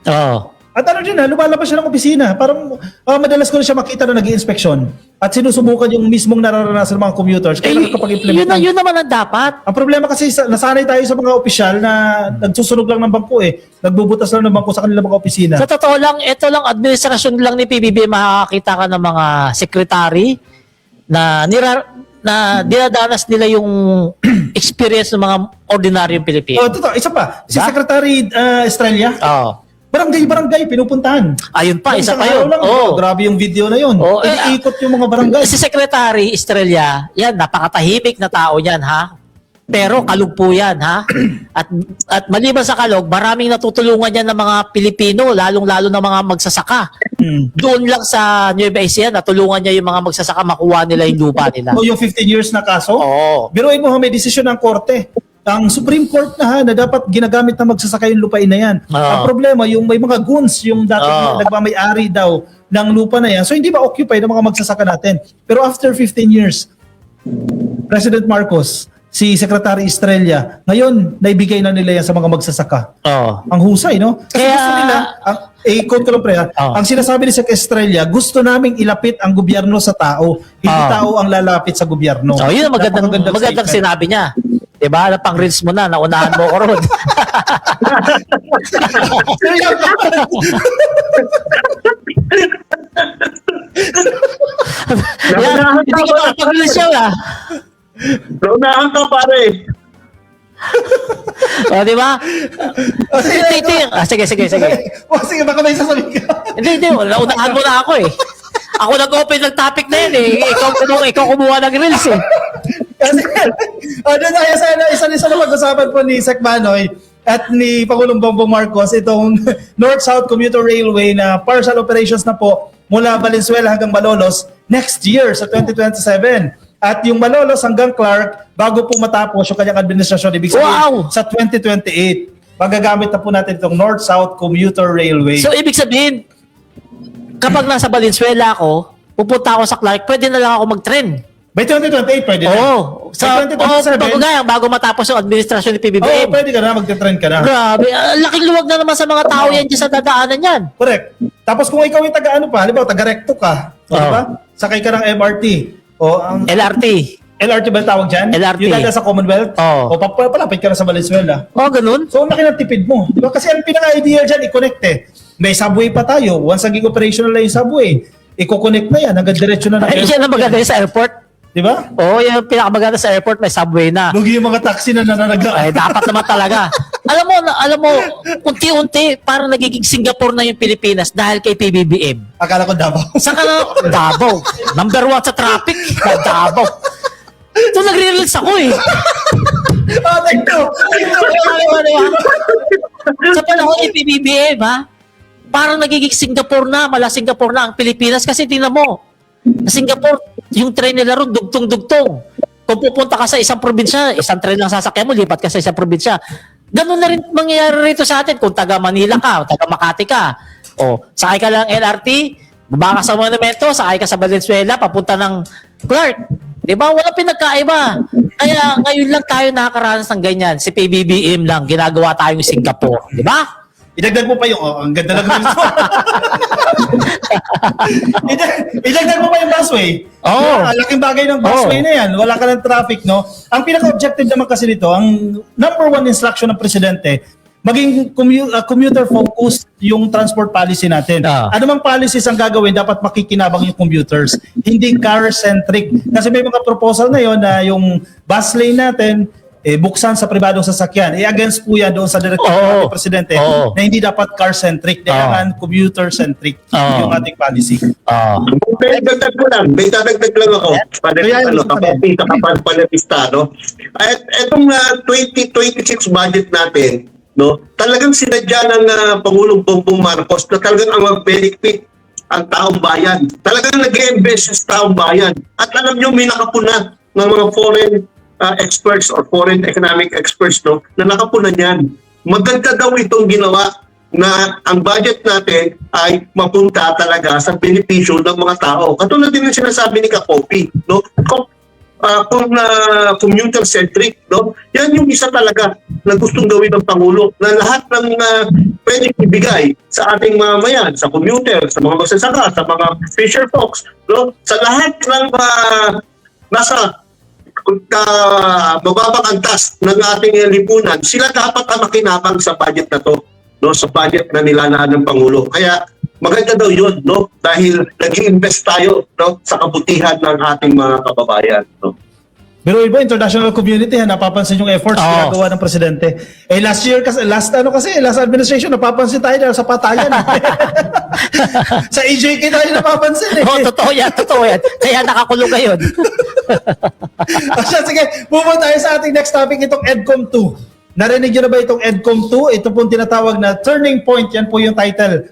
Speaker 1: Oo.
Speaker 2: At ano din lumalabas siya ng opisina. Parang madalas ko na siya makita na nag-i-inspeksyon. At sinusubukan yung mismong nararanasan ng mga commuters. Kaya nakakapag-implement.
Speaker 1: Yun naman ang dapat.
Speaker 2: Ang problema kasi nasanay tayo sa mga opisyal na nagsusunog lang ng bangko Nagbubutas lang ng bangko sa kanilang mga opisina.
Speaker 1: Sa totoo lang, ito lang administrasyon lang ni PBB makakakita ka ng mga secretary na dinadanas nila yung experience ng mga ordinaryong Pilipino.
Speaker 2: Totoo. Isa pa. Si
Speaker 1: Diba?
Speaker 2: Secretary Estrella.
Speaker 1: Oo.
Speaker 2: Barangay pinupuntahan.
Speaker 1: Ayun pa, isa
Speaker 2: Isang
Speaker 1: pa yun.
Speaker 2: araw lang, grabe yung video na yun. Iniikot yung mga barangay.
Speaker 1: Si Secretary Estrella, yan, napakatahimik na tao yan, ha? Pero kalug po yan, ha? At maliban sa kalug, maraming natutulungan yan ng mga Pilipino, lalong-lalo ng mga magsasaka. Doon lang sa Nueva Ecija, natulungan niya yung mga magsasaka makuha nila yung lupa nila.
Speaker 2: O yung 15 years na kaso?
Speaker 1: Oo.
Speaker 2: Biruin mo, may desisyon ng korte. Ang Supreme Court na dapat ginagamit na magsasaka yung lupain na yan. Ang problema, yung may mga goons, yung dating nagmamay-ari daw ng lupa na yan. So hindi ba occupy ng mga magsasaka natin? Pero after 15 years, President Marcos, si Secretary Estrella, ngayon, naibigay na nila yan sa mga magsasaka. Ang husay, no? Kasi gusto nila, quote ko lang pre, ang sinasabi ni Sec Estrella, gusto naming ilapit ang gobyerno sa tao, hindi tao ang lalapit sa gobyerno.
Speaker 1: Yun ang magandang sinabi niya. Diba? Pang reels mo na, naunahan mo ko ron. Hindi ko makapag-reels siya
Speaker 3: Naunahan ka pare.
Speaker 1: Diba? Sige.
Speaker 2: Sige, baka may sasabihin ka.
Speaker 1: Hindi, naunahan mo na ako Ako nag-open ng topic na yun Ikaw kumuha ng reels
Speaker 2: Kasi, doon tayo sa isa na pag-usapan po ni Sec Banoy at ni Pangulong Bongbong Marcos, itong North-South Commuter Railway na partial operations na po mula Valenzuela hanggang Malolos next year sa 2027. At yung Malolos hanggang Clark, bago po matapos yung kanyang administrasyon, ibig sabihin sa 2028, magagamit na po natin itong North-South Commuter Railway.
Speaker 1: So, ibig sabihin, kapag nasa Valenzuela ako, pupunta ako sa Clark, pwede na lang ako mag-trend.
Speaker 2: By 2028, pwede na.
Speaker 1: Oo.
Speaker 2: By 2027,
Speaker 1: bago matapos yung administrasyon ni PBBM.
Speaker 2: pwede ka na, magte-trend ka na.
Speaker 1: Grabe. Laking luwag na naman sa mga tao yan dyan sa dadaanan yan.
Speaker 2: Correct. Tapos kung ikaw yung taga-ano pa, halimbawa taga-recto ka, diba? Sakay ka ng MRT, O ang
Speaker 1: LRT.
Speaker 2: LRT ba tawag dyan?
Speaker 1: LRT.
Speaker 2: Yung dada sa Commonwealth?
Speaker 1: Oo.
Speaker 2: O palapit ka na sa Valenzuela.
Speaker 1: Oh, ganun.
Speaker 2: So, ang laki ng tipid mo. Di ba? Kasi ang pinaka-ideal dyan, i-connect eh. May subway pa tayo. Once naging operational na yung subway, i-connect na yan. Hanggang diretso na
Speaker 1: Ay, yan ang maganda sa airport.
Speaker 2: Di ba?
Speaker 1: Oo, yung pinakamaganda sa airport, may subway na.
Speaker 2: Lugi yung mga taxi na nananagla.
Speaker 1: Ay, dapat naman talaga. Alam mo, unti-unti, parang nagiging Singapore na yung Pilipinas dahil kay PBBM.
Speaker 2: Akala ko Davao.
Speaker 1: Saka na, Davao. Number 1 sa traffic, Davao. So, nagre-reels ako eh.
Speaker 2: Ah, thank you.
Speaker 1: Sa panahon ni PBBM, ha? Parang nagiging Singapore na, mala Singapore na ang Pilipinas. Kasi tingnan mo, sa Singapore, yung train nila ron, dugtong-dugtong. Kung pupunta ka sa isang probinsya, isang train lang sasakyan mo, lipat ka sa isang probinsya. Ganun na rin mangyayari rito sa atin kung taga Manila ka, o taga Makati ka. O, sakay ka lang LRT, baba ka sa Monumento, sakay ka sa Valenzuela, papunta ng Clark. Di ba? Walang pinagkaiba. Kaya ngayon lang tayo nakakaranas ng ganyan. Si PBBM lang, ginagawa tayong Singapore. Di ba?
Speaker 2: Idagdag mo pa yung, ang ganda lang ng mo. Idagdag mo pa yung busway.
Speaker 1: Oo.
Speaker 2: Ang laking bagay ng busway na yan. Wala ka ng traffic, no? Ang pinaka-objective naman kasi nito, ang number one instruction ng presidente, maging commuter-focused yung transport policy natin. Ano mang policies ang gagawin, dapat makikinabang yung commuters. Hindi car-centric. Kasi may mga proposal na yon na yung bus lane natin, buksan sa pribadong sasakyan. Against po yan doon sa direktor ng presidente na hindi dapat car-centric, kailangan commuter-centric yung ating policy.
Speaker 3: May dadagdag lang ako. Panapista, no? At itong 2026 budget natin, no, talagang sinadya ng Pangulong Bongbong Marcos na talagang ang mag-benefit ang taong bayan. Talagang nag-i-invest sa taong bayan. At alam nyo, may nakapuna ng mga foreign experts or foreign economic experts, no, na nakapuna niyan. Maganda daw itong ginawa na ang budget natin ay mapunta talaga sa benepisyo ng mga tao. Katulad din yung sinasabi ni Kapopi, no? Kung commuter-centric, no? Yan yung isa talaga na gustong gawin ng Pangulo, na lahat ng pwedeng ibigay sa ating mamayan, sa commuter, sa mga magsasaka, sa mga fisher folks, no? Sa lahat ng nasa mababang antas ng ating lipunan, sila dapat ang makinabang sa budget na to, no, sa budget na nilalaan ng Pangulo. Kaya maganda daw yun, no, dahil nag-i-invest tayo, no, sa kabutihan ng ating mga kababayan, no.
Speaker 2: Pero iba, international community, napapansin yung efforts ginagawa ng presidente. Last administration, napapansin tayo dahil sa patayan. Sa EJK tayo napapansin.
Speaker 1: Totoo yan. Kaya nakakulong ngayon.
Speaker 2: Sige, pumunta tayo sa ating next topic, itong EDCOM 2. Narinig nyo na ba itong EDCOM 2? Ito po tinatawag na Turning Point, yan po yung title.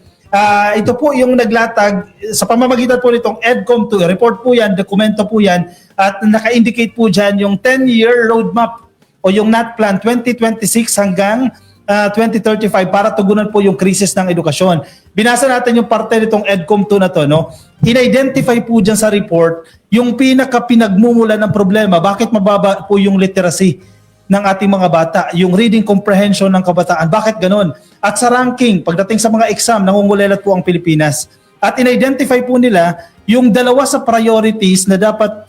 Speaker 2: Ito po yung naglatag sa pamamagitan po nitong EDCOM 2. Report po yan, dokumento po yan, at naka-indicate po dyan yung 10-year roadmap o yung NAT Plan 2026 hanggang 2035 para tugunan po yung krisis ng edukasyon. Binasa natin yung parte nitong EDCOM 2 na to, no? In-identify po dyan sa report yung pinaka-pinagmumulan ng problema. Bakit mababa po yung literacy ng ating mga bata, yung reading comprehension ng kabataan. Bakit ganon? At sa ranking, pagdating sa mga exam, nangungulelat po ang Pilipinas. At in-identify po nila yung dalawa sa priorities na dapat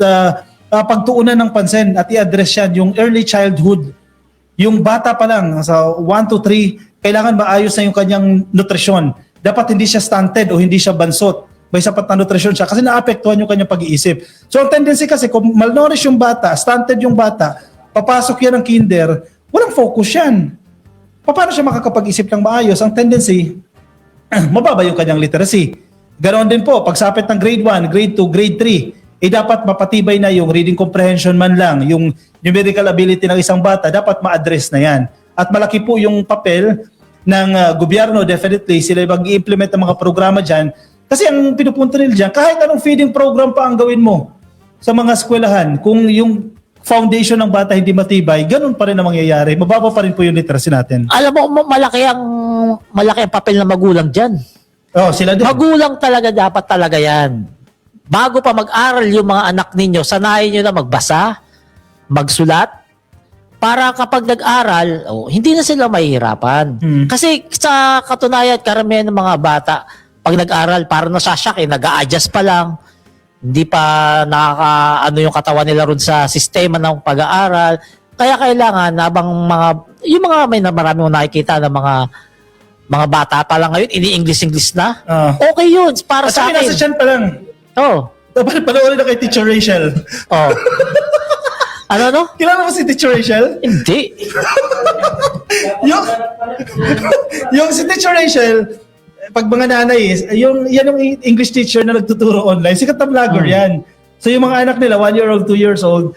Speaker 2: pagtuunan ng pansin at i-address yan, yung early childhood. Yung bata pa lang, sa 1 to 3, kailangan maayos na yung kanyang nutrisyon. Dapat hindi siya stunted o hindi siya bansot. May sapat na nutrisyon siya kasi naapektuhan yung kanyang pag-iisip. So ang tendency kasi, kung malnourished yung bata, stunted yung bata, papasok yan ng kinder, walang focus yan. Paano siya makakapag-isip ng maayos? Ang tendency, mababa yung kanyang literacy. Ganon din po, pagsapit ng grade 1, grade 2, grade 3, dapat mapatibay na yung reading comprehension man lang, yung numerical ability ng isang bata, dapat ma-address na yan. At malaki po yung papel ng gobyerno, definitely, sila mag-i-implement ng mga programa dyan. Kasi ang pinupunta nila dyan, kahit anong feeding program pa ang gawin mo sa mga eskwelahan, kung yung foundation ng bata hindi matibay, ganun pa rin ang mangyayari. Mababa pa rin po yung literacy natin.
Speaker 1: Alam mo, malaki ang papel ng magulang dyan.
Speaker 2: Sila din.
Speaker 1: Magulang dapat talaga yan. Bago pa mag-aral yung mga anak ninyo, sanayin nyo na magbasa, magsulat, para kapag nag-aral, hindi na sila mahihirapan. Kasi sa katunayan, karamihan ng mga bata, pag nag-aral, parang nasasyak, nag-a-adjust pa lang, hindi pa nakaka-ano yung katawan nila ron sa sistema ng pag-aaral. Kaya kailangan habang yung mga marami mo nakikita na mga bata pa lang ngayon, ini-English na. Okay yun, para sa
Speaker 2: Nasa
Speaker 1: akin.
Speaker 2: siyan pa lang.
Speaker 1: Oh.
Speaker 2: Dapat panoorin na kay Teacher Rachel.
Speaker 1: Oh. Ano no?
Speaker 2: Kilala mo si Teacher Rachel?
Speaker 1: Hindi.
Speaker 2: yung si Teacher Rachel, pag mga nanay, yan yung English teacher na nagtuturo online, sikat na vlogger yan. So yung mga anak nila, 1 year old, 2 years old,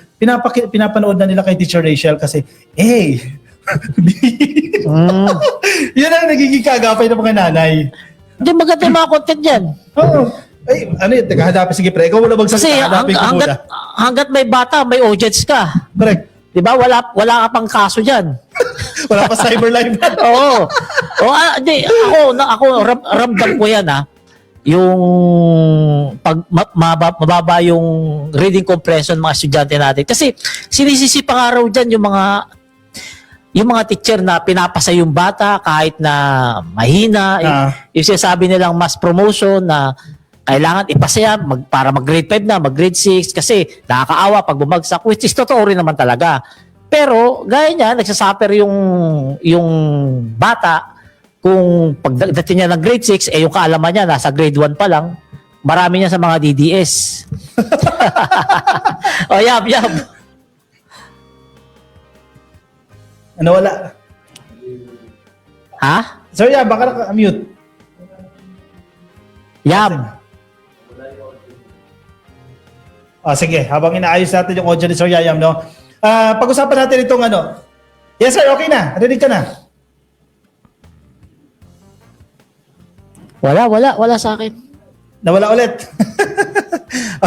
Speaker 2: pinapanood na nila kay Teacher Rachel kasi, yan ang nagiging kaagapay ng mga nanay.
Speaker 1: Hindi, maganda yung mga content yan.
Speaker 2: Oo. Ay, ano yun? Teka, hanapin. Sige, pre. Ikaw wala
Speaker 1: Kasi
Speaker 2: hanapin ko muna.
Speaker 1: hanggat may bata, may audience ka.
Speaker 2: Correct.
Speaker 1: Diba? Wala ka pang kaso dyan.
Speaker 2: Wala pa cyber life.
Speaker 1: Oo. Hindi, ako ramdam ko yan yung pag mababa yung reading comprehension ng mga estudyante natin. Kasi sinisisi pa nga raw dyan yung mga teacher na pinapasa yung bata kahit na mahina. Yung sinasabi nilang mass promotion na kailangan ipasa yan para mag-grade 5 na, mag-grade 6 kasi nakakaawa pag bumagsak, which is totoo rin naman talaga. Pero gaya niya, nagsasuffer yung bata kung pagdating niya ng grade 6, yung kaalaman niya nasa grade 1 pa lang, marami niya sa mga DDS. Yab.
Speaker 2: Ano wala?
Speaker 1: Ha?
Speaker 2: Sir, baka naka-mute.
Speaker 1: Yab.
Speaker 2: Sige, habang inaayos natin yung audio ni Sir Yayam, no? Pag-usapan natin itong ano. Yes, sir, okay na. Ready ka na.
Speaker 1: Wala sa akin.
Speaker 2: Nawala ulit.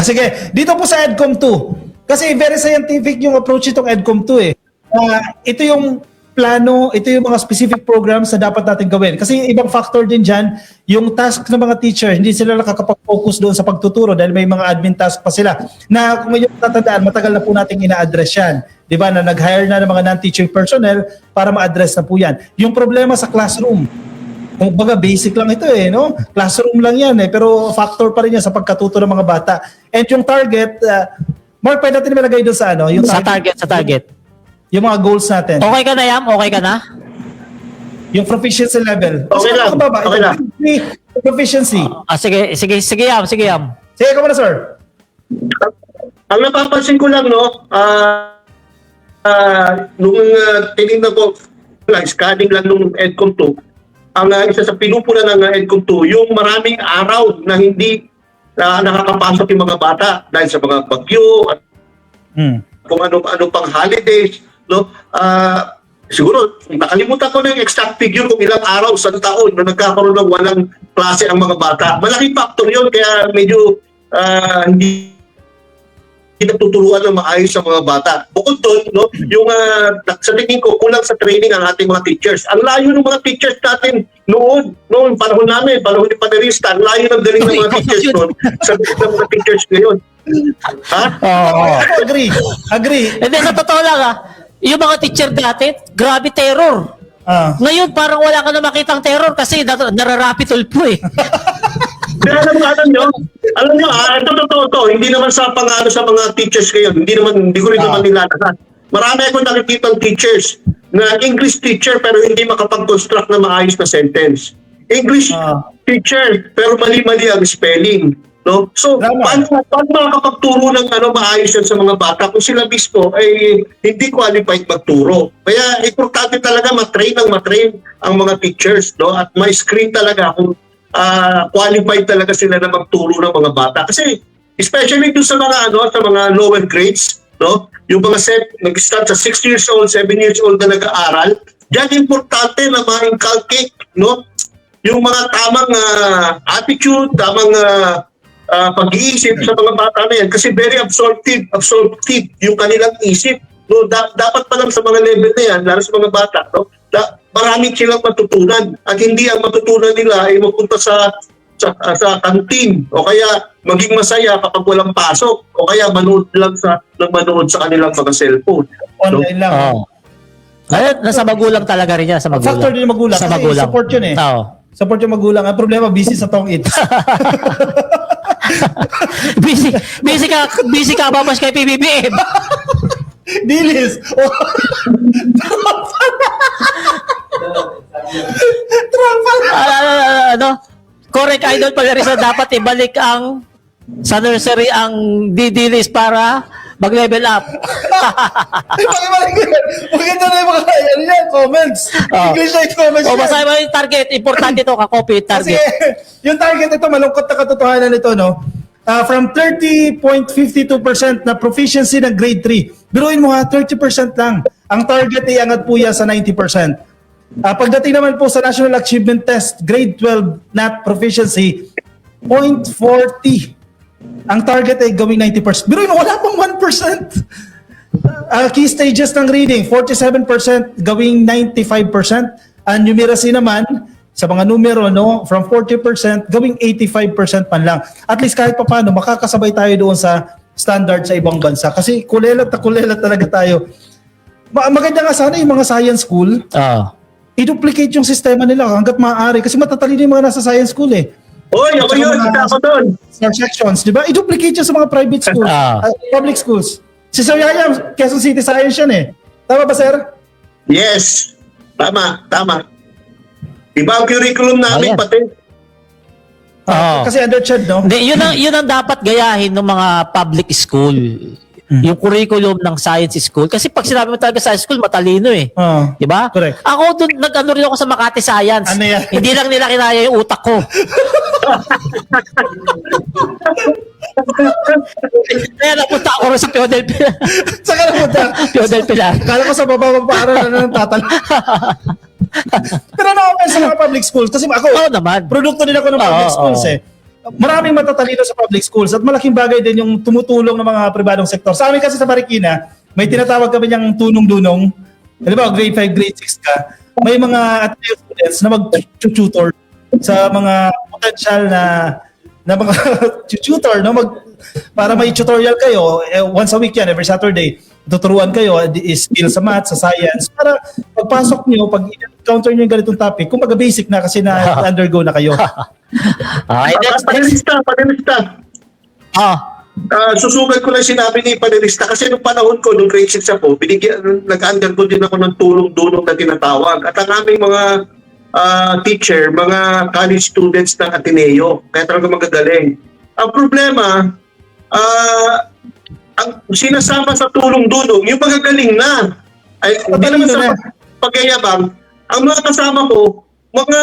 Speaker 2: Sige, dito po sa EDCOM 2. Kasi very scientific yung approach itong EDCOM 2 eh. Ito yung plano, ito yung mga specific programs na dapat natin gawin. Kasi yung ibang factor din dyan, yung task ng mga teacher, hindi sila nakakapag-focus doon sa pagtuturo dahil may mga admin task pa sila. Na kung yung tatandaan, matagal na po nating ina-address yan. Di ba? Na nag-hire na ng mga non-teaching personnel para ma-address na po yan. Yung problema sa classroom, kung baga basic lang ito no? Classroom lang yan pero factor pa rin yan sa pagkatuto ng mga bata. And yung target, Mark, pwede natin malagay doon sa ano? Yung
Speaker 1: Sa target.
Speaker 2: Yung mga goals natin.
Speaker 1: Okay ka na, Yam? Okay ka na?
Speaker 2: Yung proficiency level.
Speaker 3: Okay lang. Okay lang.
Speaker 2: Proficiency.
Speaker 1: Sige, Yam.
Speaker 2: Sige, ikaw muna, sir.
Speaker 3: Ang napapansin ko lang, no, nung tinignan ko, scanning lang nung EDCOM 2, ang isa sa pinupula ng EDCOM 2, yung maraming araw na hindi nakakapasok yung mga bata dahil sa mga bagyo at kung ano pang holidays, no? Siguro, nakalimutan ko na yung exact figure kung ilang araw sa taon na nagkakaroon ng walang klase ang mga bata. Malaking factor yun, kaya medyo hindi nagtuturuan ng maayos sa mga bata. Bukod doon, no, yung sa tingin ko, kulang sa training ang ating mga teachers. Ang layo ng mga teachers natin noon panahon namin, panahon ni Panerista, ang layo ng galing ng mga teachers noon sa mga teachers ngayon. Ha?
Speaker 2: Agree.
Speaker 1: Hindi, sa totoo lang yung mga teacher dati, grabe terror. Ngayon, parang wala ka na makitang terror kasi nararapi tulpo eh.
Speaker 3: Pero alam nyo, ito totoo to. Hindi naman sa pangano sa mga teachers ngayon. Hindi ko rin naman nilalakas. Marami akong nakikitang teachers na English teacher pero hindi makapag-construct na maayos na sentence. English teacher pero mali-mali ang spelling. No? So, paano makakapagturo ng maayos yan sa mga bata kung sila mismo ay hindi qualified magturo? Kaya importante talaga matrain ang mga teachers, no? At may screen talaga kung qualified talaga sila na magturo ng mga bata. Kasi especially doon sa mga lower grades, no? Yung mga nag-start sa 6 years old, 7 years old na nag-aaral, diyan importante na ma-inculcate, no? Yung mga tamang attitude, tamang pag-iisip sa mga bata na yan kasi very absorptive yung kanilang isip. No, dapat pa lang sa mga level na yan, lalo sa mga bata, no? Maraming silang matutunan at hindi ang matutunan nila ay mapunta sa kantin o kaya maging masaya kapag walang pasok o kaya manood sa kanilang mga cellphone.
Speaker 2: Online lang.
Speaker 1: Nasa magulang talaga rin yan, sa magulang.
Speaker 2: Factor din magulang.
Speaker 1: Sa
Speaker 2: Kasi
Speaker 1: magulang.
Speaker 2: support yun eh. Support yung magulang. Ang problema, busy sa tong it.
Speaker 1: busy ka babash kay PBBM.
Speaker 2: Dilis. Oh.
Speaker 1: Ano? Correct, Idol Palerisa, dapat ibalik sa nursery ang DD list para mag-level up.
Speaker 2: Maganda na yung mga comments. English na yung comments.
Speaker 1: O basahin mo yung target. Importante ito, kakopy yung
Speaker 2: Kasi
Speaker 1: target.
Speaker 2: yung target ito, malungkot na katotohanan nito, no? From 30.52% na proficiency ng grade 3. Biruin mo ha, 30% lang. Ang target ay angat po yan sa 90%. Pagdating naman po sa National Achievement Test, grade 12 NAT proficiency, 0.40. Ang target ay gawing 90%. Biruin mo, wala pang 1%. Key stages ng reading, 47% gawing 95%. Ang numeracy naman, sa mga numero, no, from 40% gawing 85% man lang. At least kahit pa paano, makakasabay tayo doon sa standard sa ibang bansa. Kasi kulelat talaga tayo. Maganda nga sana yung mga science school, i-duplicate yung sistema nila hanggat maaari. Kasi matatalino yung mga nasa science school eh.
Speaker 3: Oy, ako yun, kita ko doon.
Speaker 2: Sections, di ba? I-duplicate yun sa mga private schools, public schools. Si Sir Yaya, Quezon City Science yan eh. Tama ba, sir?
Speaker 3: Yes. Tama. Iba ang curriculum namin, pati.
Speaker 2: Kasi under-chad, no?
Speaker 1: Hindi, yun ang dapat gayahin ng mga public school. Yung curriculum ng science school. Kasi pag sinabi mo talaga science school, matalino eh. Di ba?
Speaker 2: Correct.
Speaker 1: Ako doon, nag-ano rin ako sa Makati Science.
Speaker 2: Ano yan?
Speaker 1: Hindi lang nila kinaya yung utak ko. Kaya napunta ako rin sa Philadelphia.
Speaker 2: Saan ka napunta?
Speaker 1: Philadelphia.
Speaker 2: Kala ko sa baba-para na ng tatal. Pero na-open sa mga public schools. Kasi ako,
Speaker 1: naman.
Speaker 2: produkto din ako ng public schools eh. Maraming matatalino sa public schools at malaking bagay din yung tumutulong ng mga pribadong sektor. Sa amin kasi sa Marikina, may tinatawag kami niyang tunong-dunong. Di ba, grade 5, grade 6 ka. May mga Ateneo students na mag-tutor sa mga potential na mga tutor, no? Para may tutorial kayo, once a week yan, every Saturday. Tuturuan kayo, skill sa math, sa science, para pagpasok nyo, pag encounter nyo yung ganitong topic, kumbaga basic na kasi na-undergo na kayo.
Speaker 1: Okay, next.
Speaker 3: Panelista. Susugal ko lang sinabi ni panelista kasi nung panahon ko, nung grade 6 ako, nag-undergo din ako ng tulong-dulong na tinatawag. At ang aming mga teacher, mga college students ng Ateneo, kaya talaga magagaling. Ang problema, ang sinasama sa tulong-dulong, yung magagaling na. Hindi naman sa pagyayabang, ang mga kasama ko, mga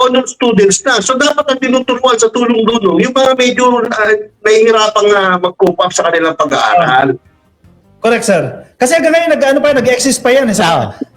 Speaker 3: honor students na. So dapat ang tinuturuan sa tulong-dulong, yung mga medyo nahihirapang mag-cope up sa kanilang pag-aaral.
Speaker 2: Correct, sir. Kasi hanggang ngayon, nag-exist pa yan. Eh.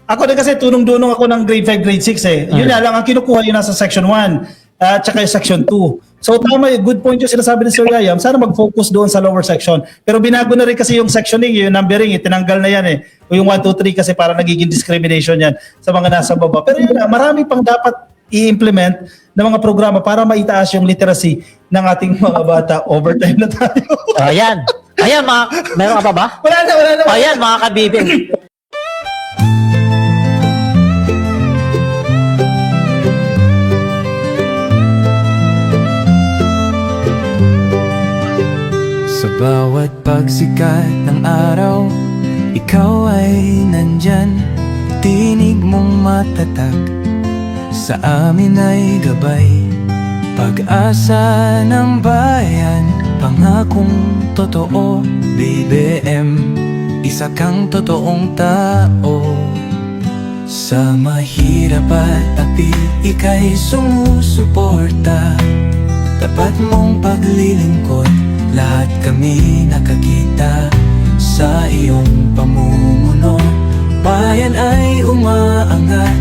Speaker 2: Ako din kasi tunong-dunong ako ng grade 5, grade 6 eh. Yun na lang, ang kinukuha yun nasa section 1 at saka yung section 2. So tama, good point yung sinasabi ni Sir Yayam. Sana mag-focus doon sa lower section. Pero binago na rin kasi yung sectioning, yung numbering, tinanggal na yan eh. O yung 1, 2, 3 kasi para nagiging discrimination yan sa mga nasa baba. Pero yun na, marami pang dapat i-implement na mga programa para maitaas yung literacy ng ating mga bata. Overtime na tayo.
Speaker 1: Ayan, meron ka pa ba?
Speaker 2: Wala na.
Speaker 1: Ayan, mga kabibing.
Speaker 4: Sa bawat pagsikat ng araw, ikaw ay nandyan. Tinig mong matatag, sa amin ay gabay. Pag-asa ng bayan, pangakong totoo. BBM, isa kang totoong tao. Sa mahirap at api, ika'y sumusuporta. Tapat mong paglilingkod, lahat kami nakakita sa iyong pamumuno. Bayan ay umaangat,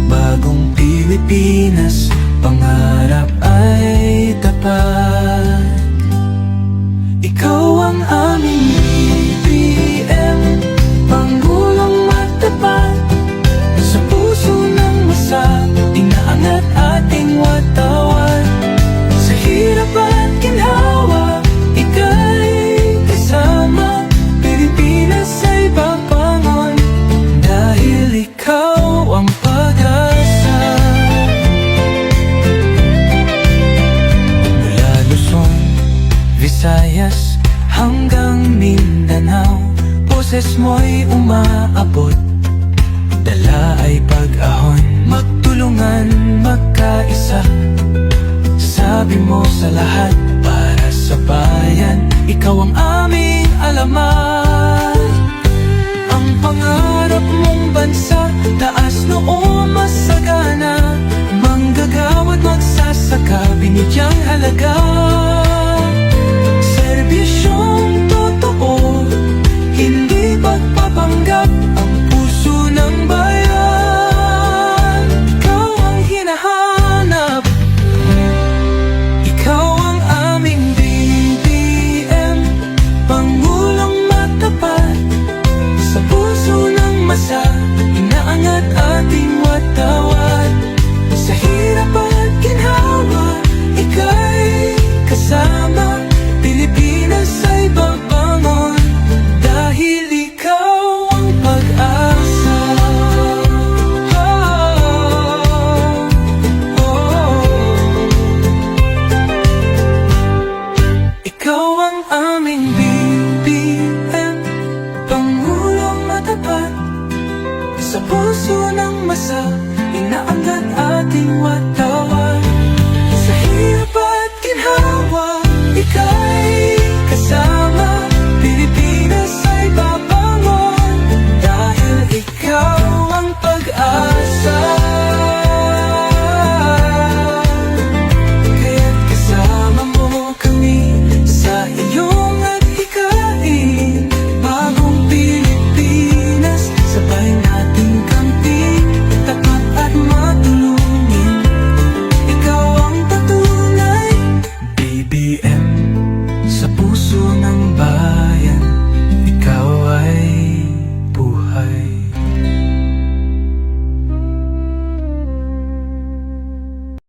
Speaker 4: bagong Pilipinas, pangarap ay tapat. Ikaw ang aming BBM, Pangulong matapat. Sa puso ng masa, inaangat ating watawan. Sa hirap at ginhawa, ika'y kasama. Pilipinas ay papangon, dahil ikaw ang pag-asa. mo'y umaabot, dala ay pag-ahon, magtulungan, magkaisa. Sabi mo sa lahat, para sa bayan, ikaw ang aming alamat. Ang pangarap mong bansa, taas noo masagana, manggagawa't magsasaka, binigyang halaga. Serbisyong totoo, hindi pagpapanggap, ang puso ng bayan. Ikaw ang hinahanap, ikaw ang aming BBM, Pangulong matapat, sa puso ng masa, inaangat ating watawat. Sa hirap at ginhawa, ika'y kasama, Pilipinas ay babangon, dahil ikaw ang pag-asa. Ikaw ang aming BBM, Pangulong matapat, sa puso ng masa, inaangat ating wat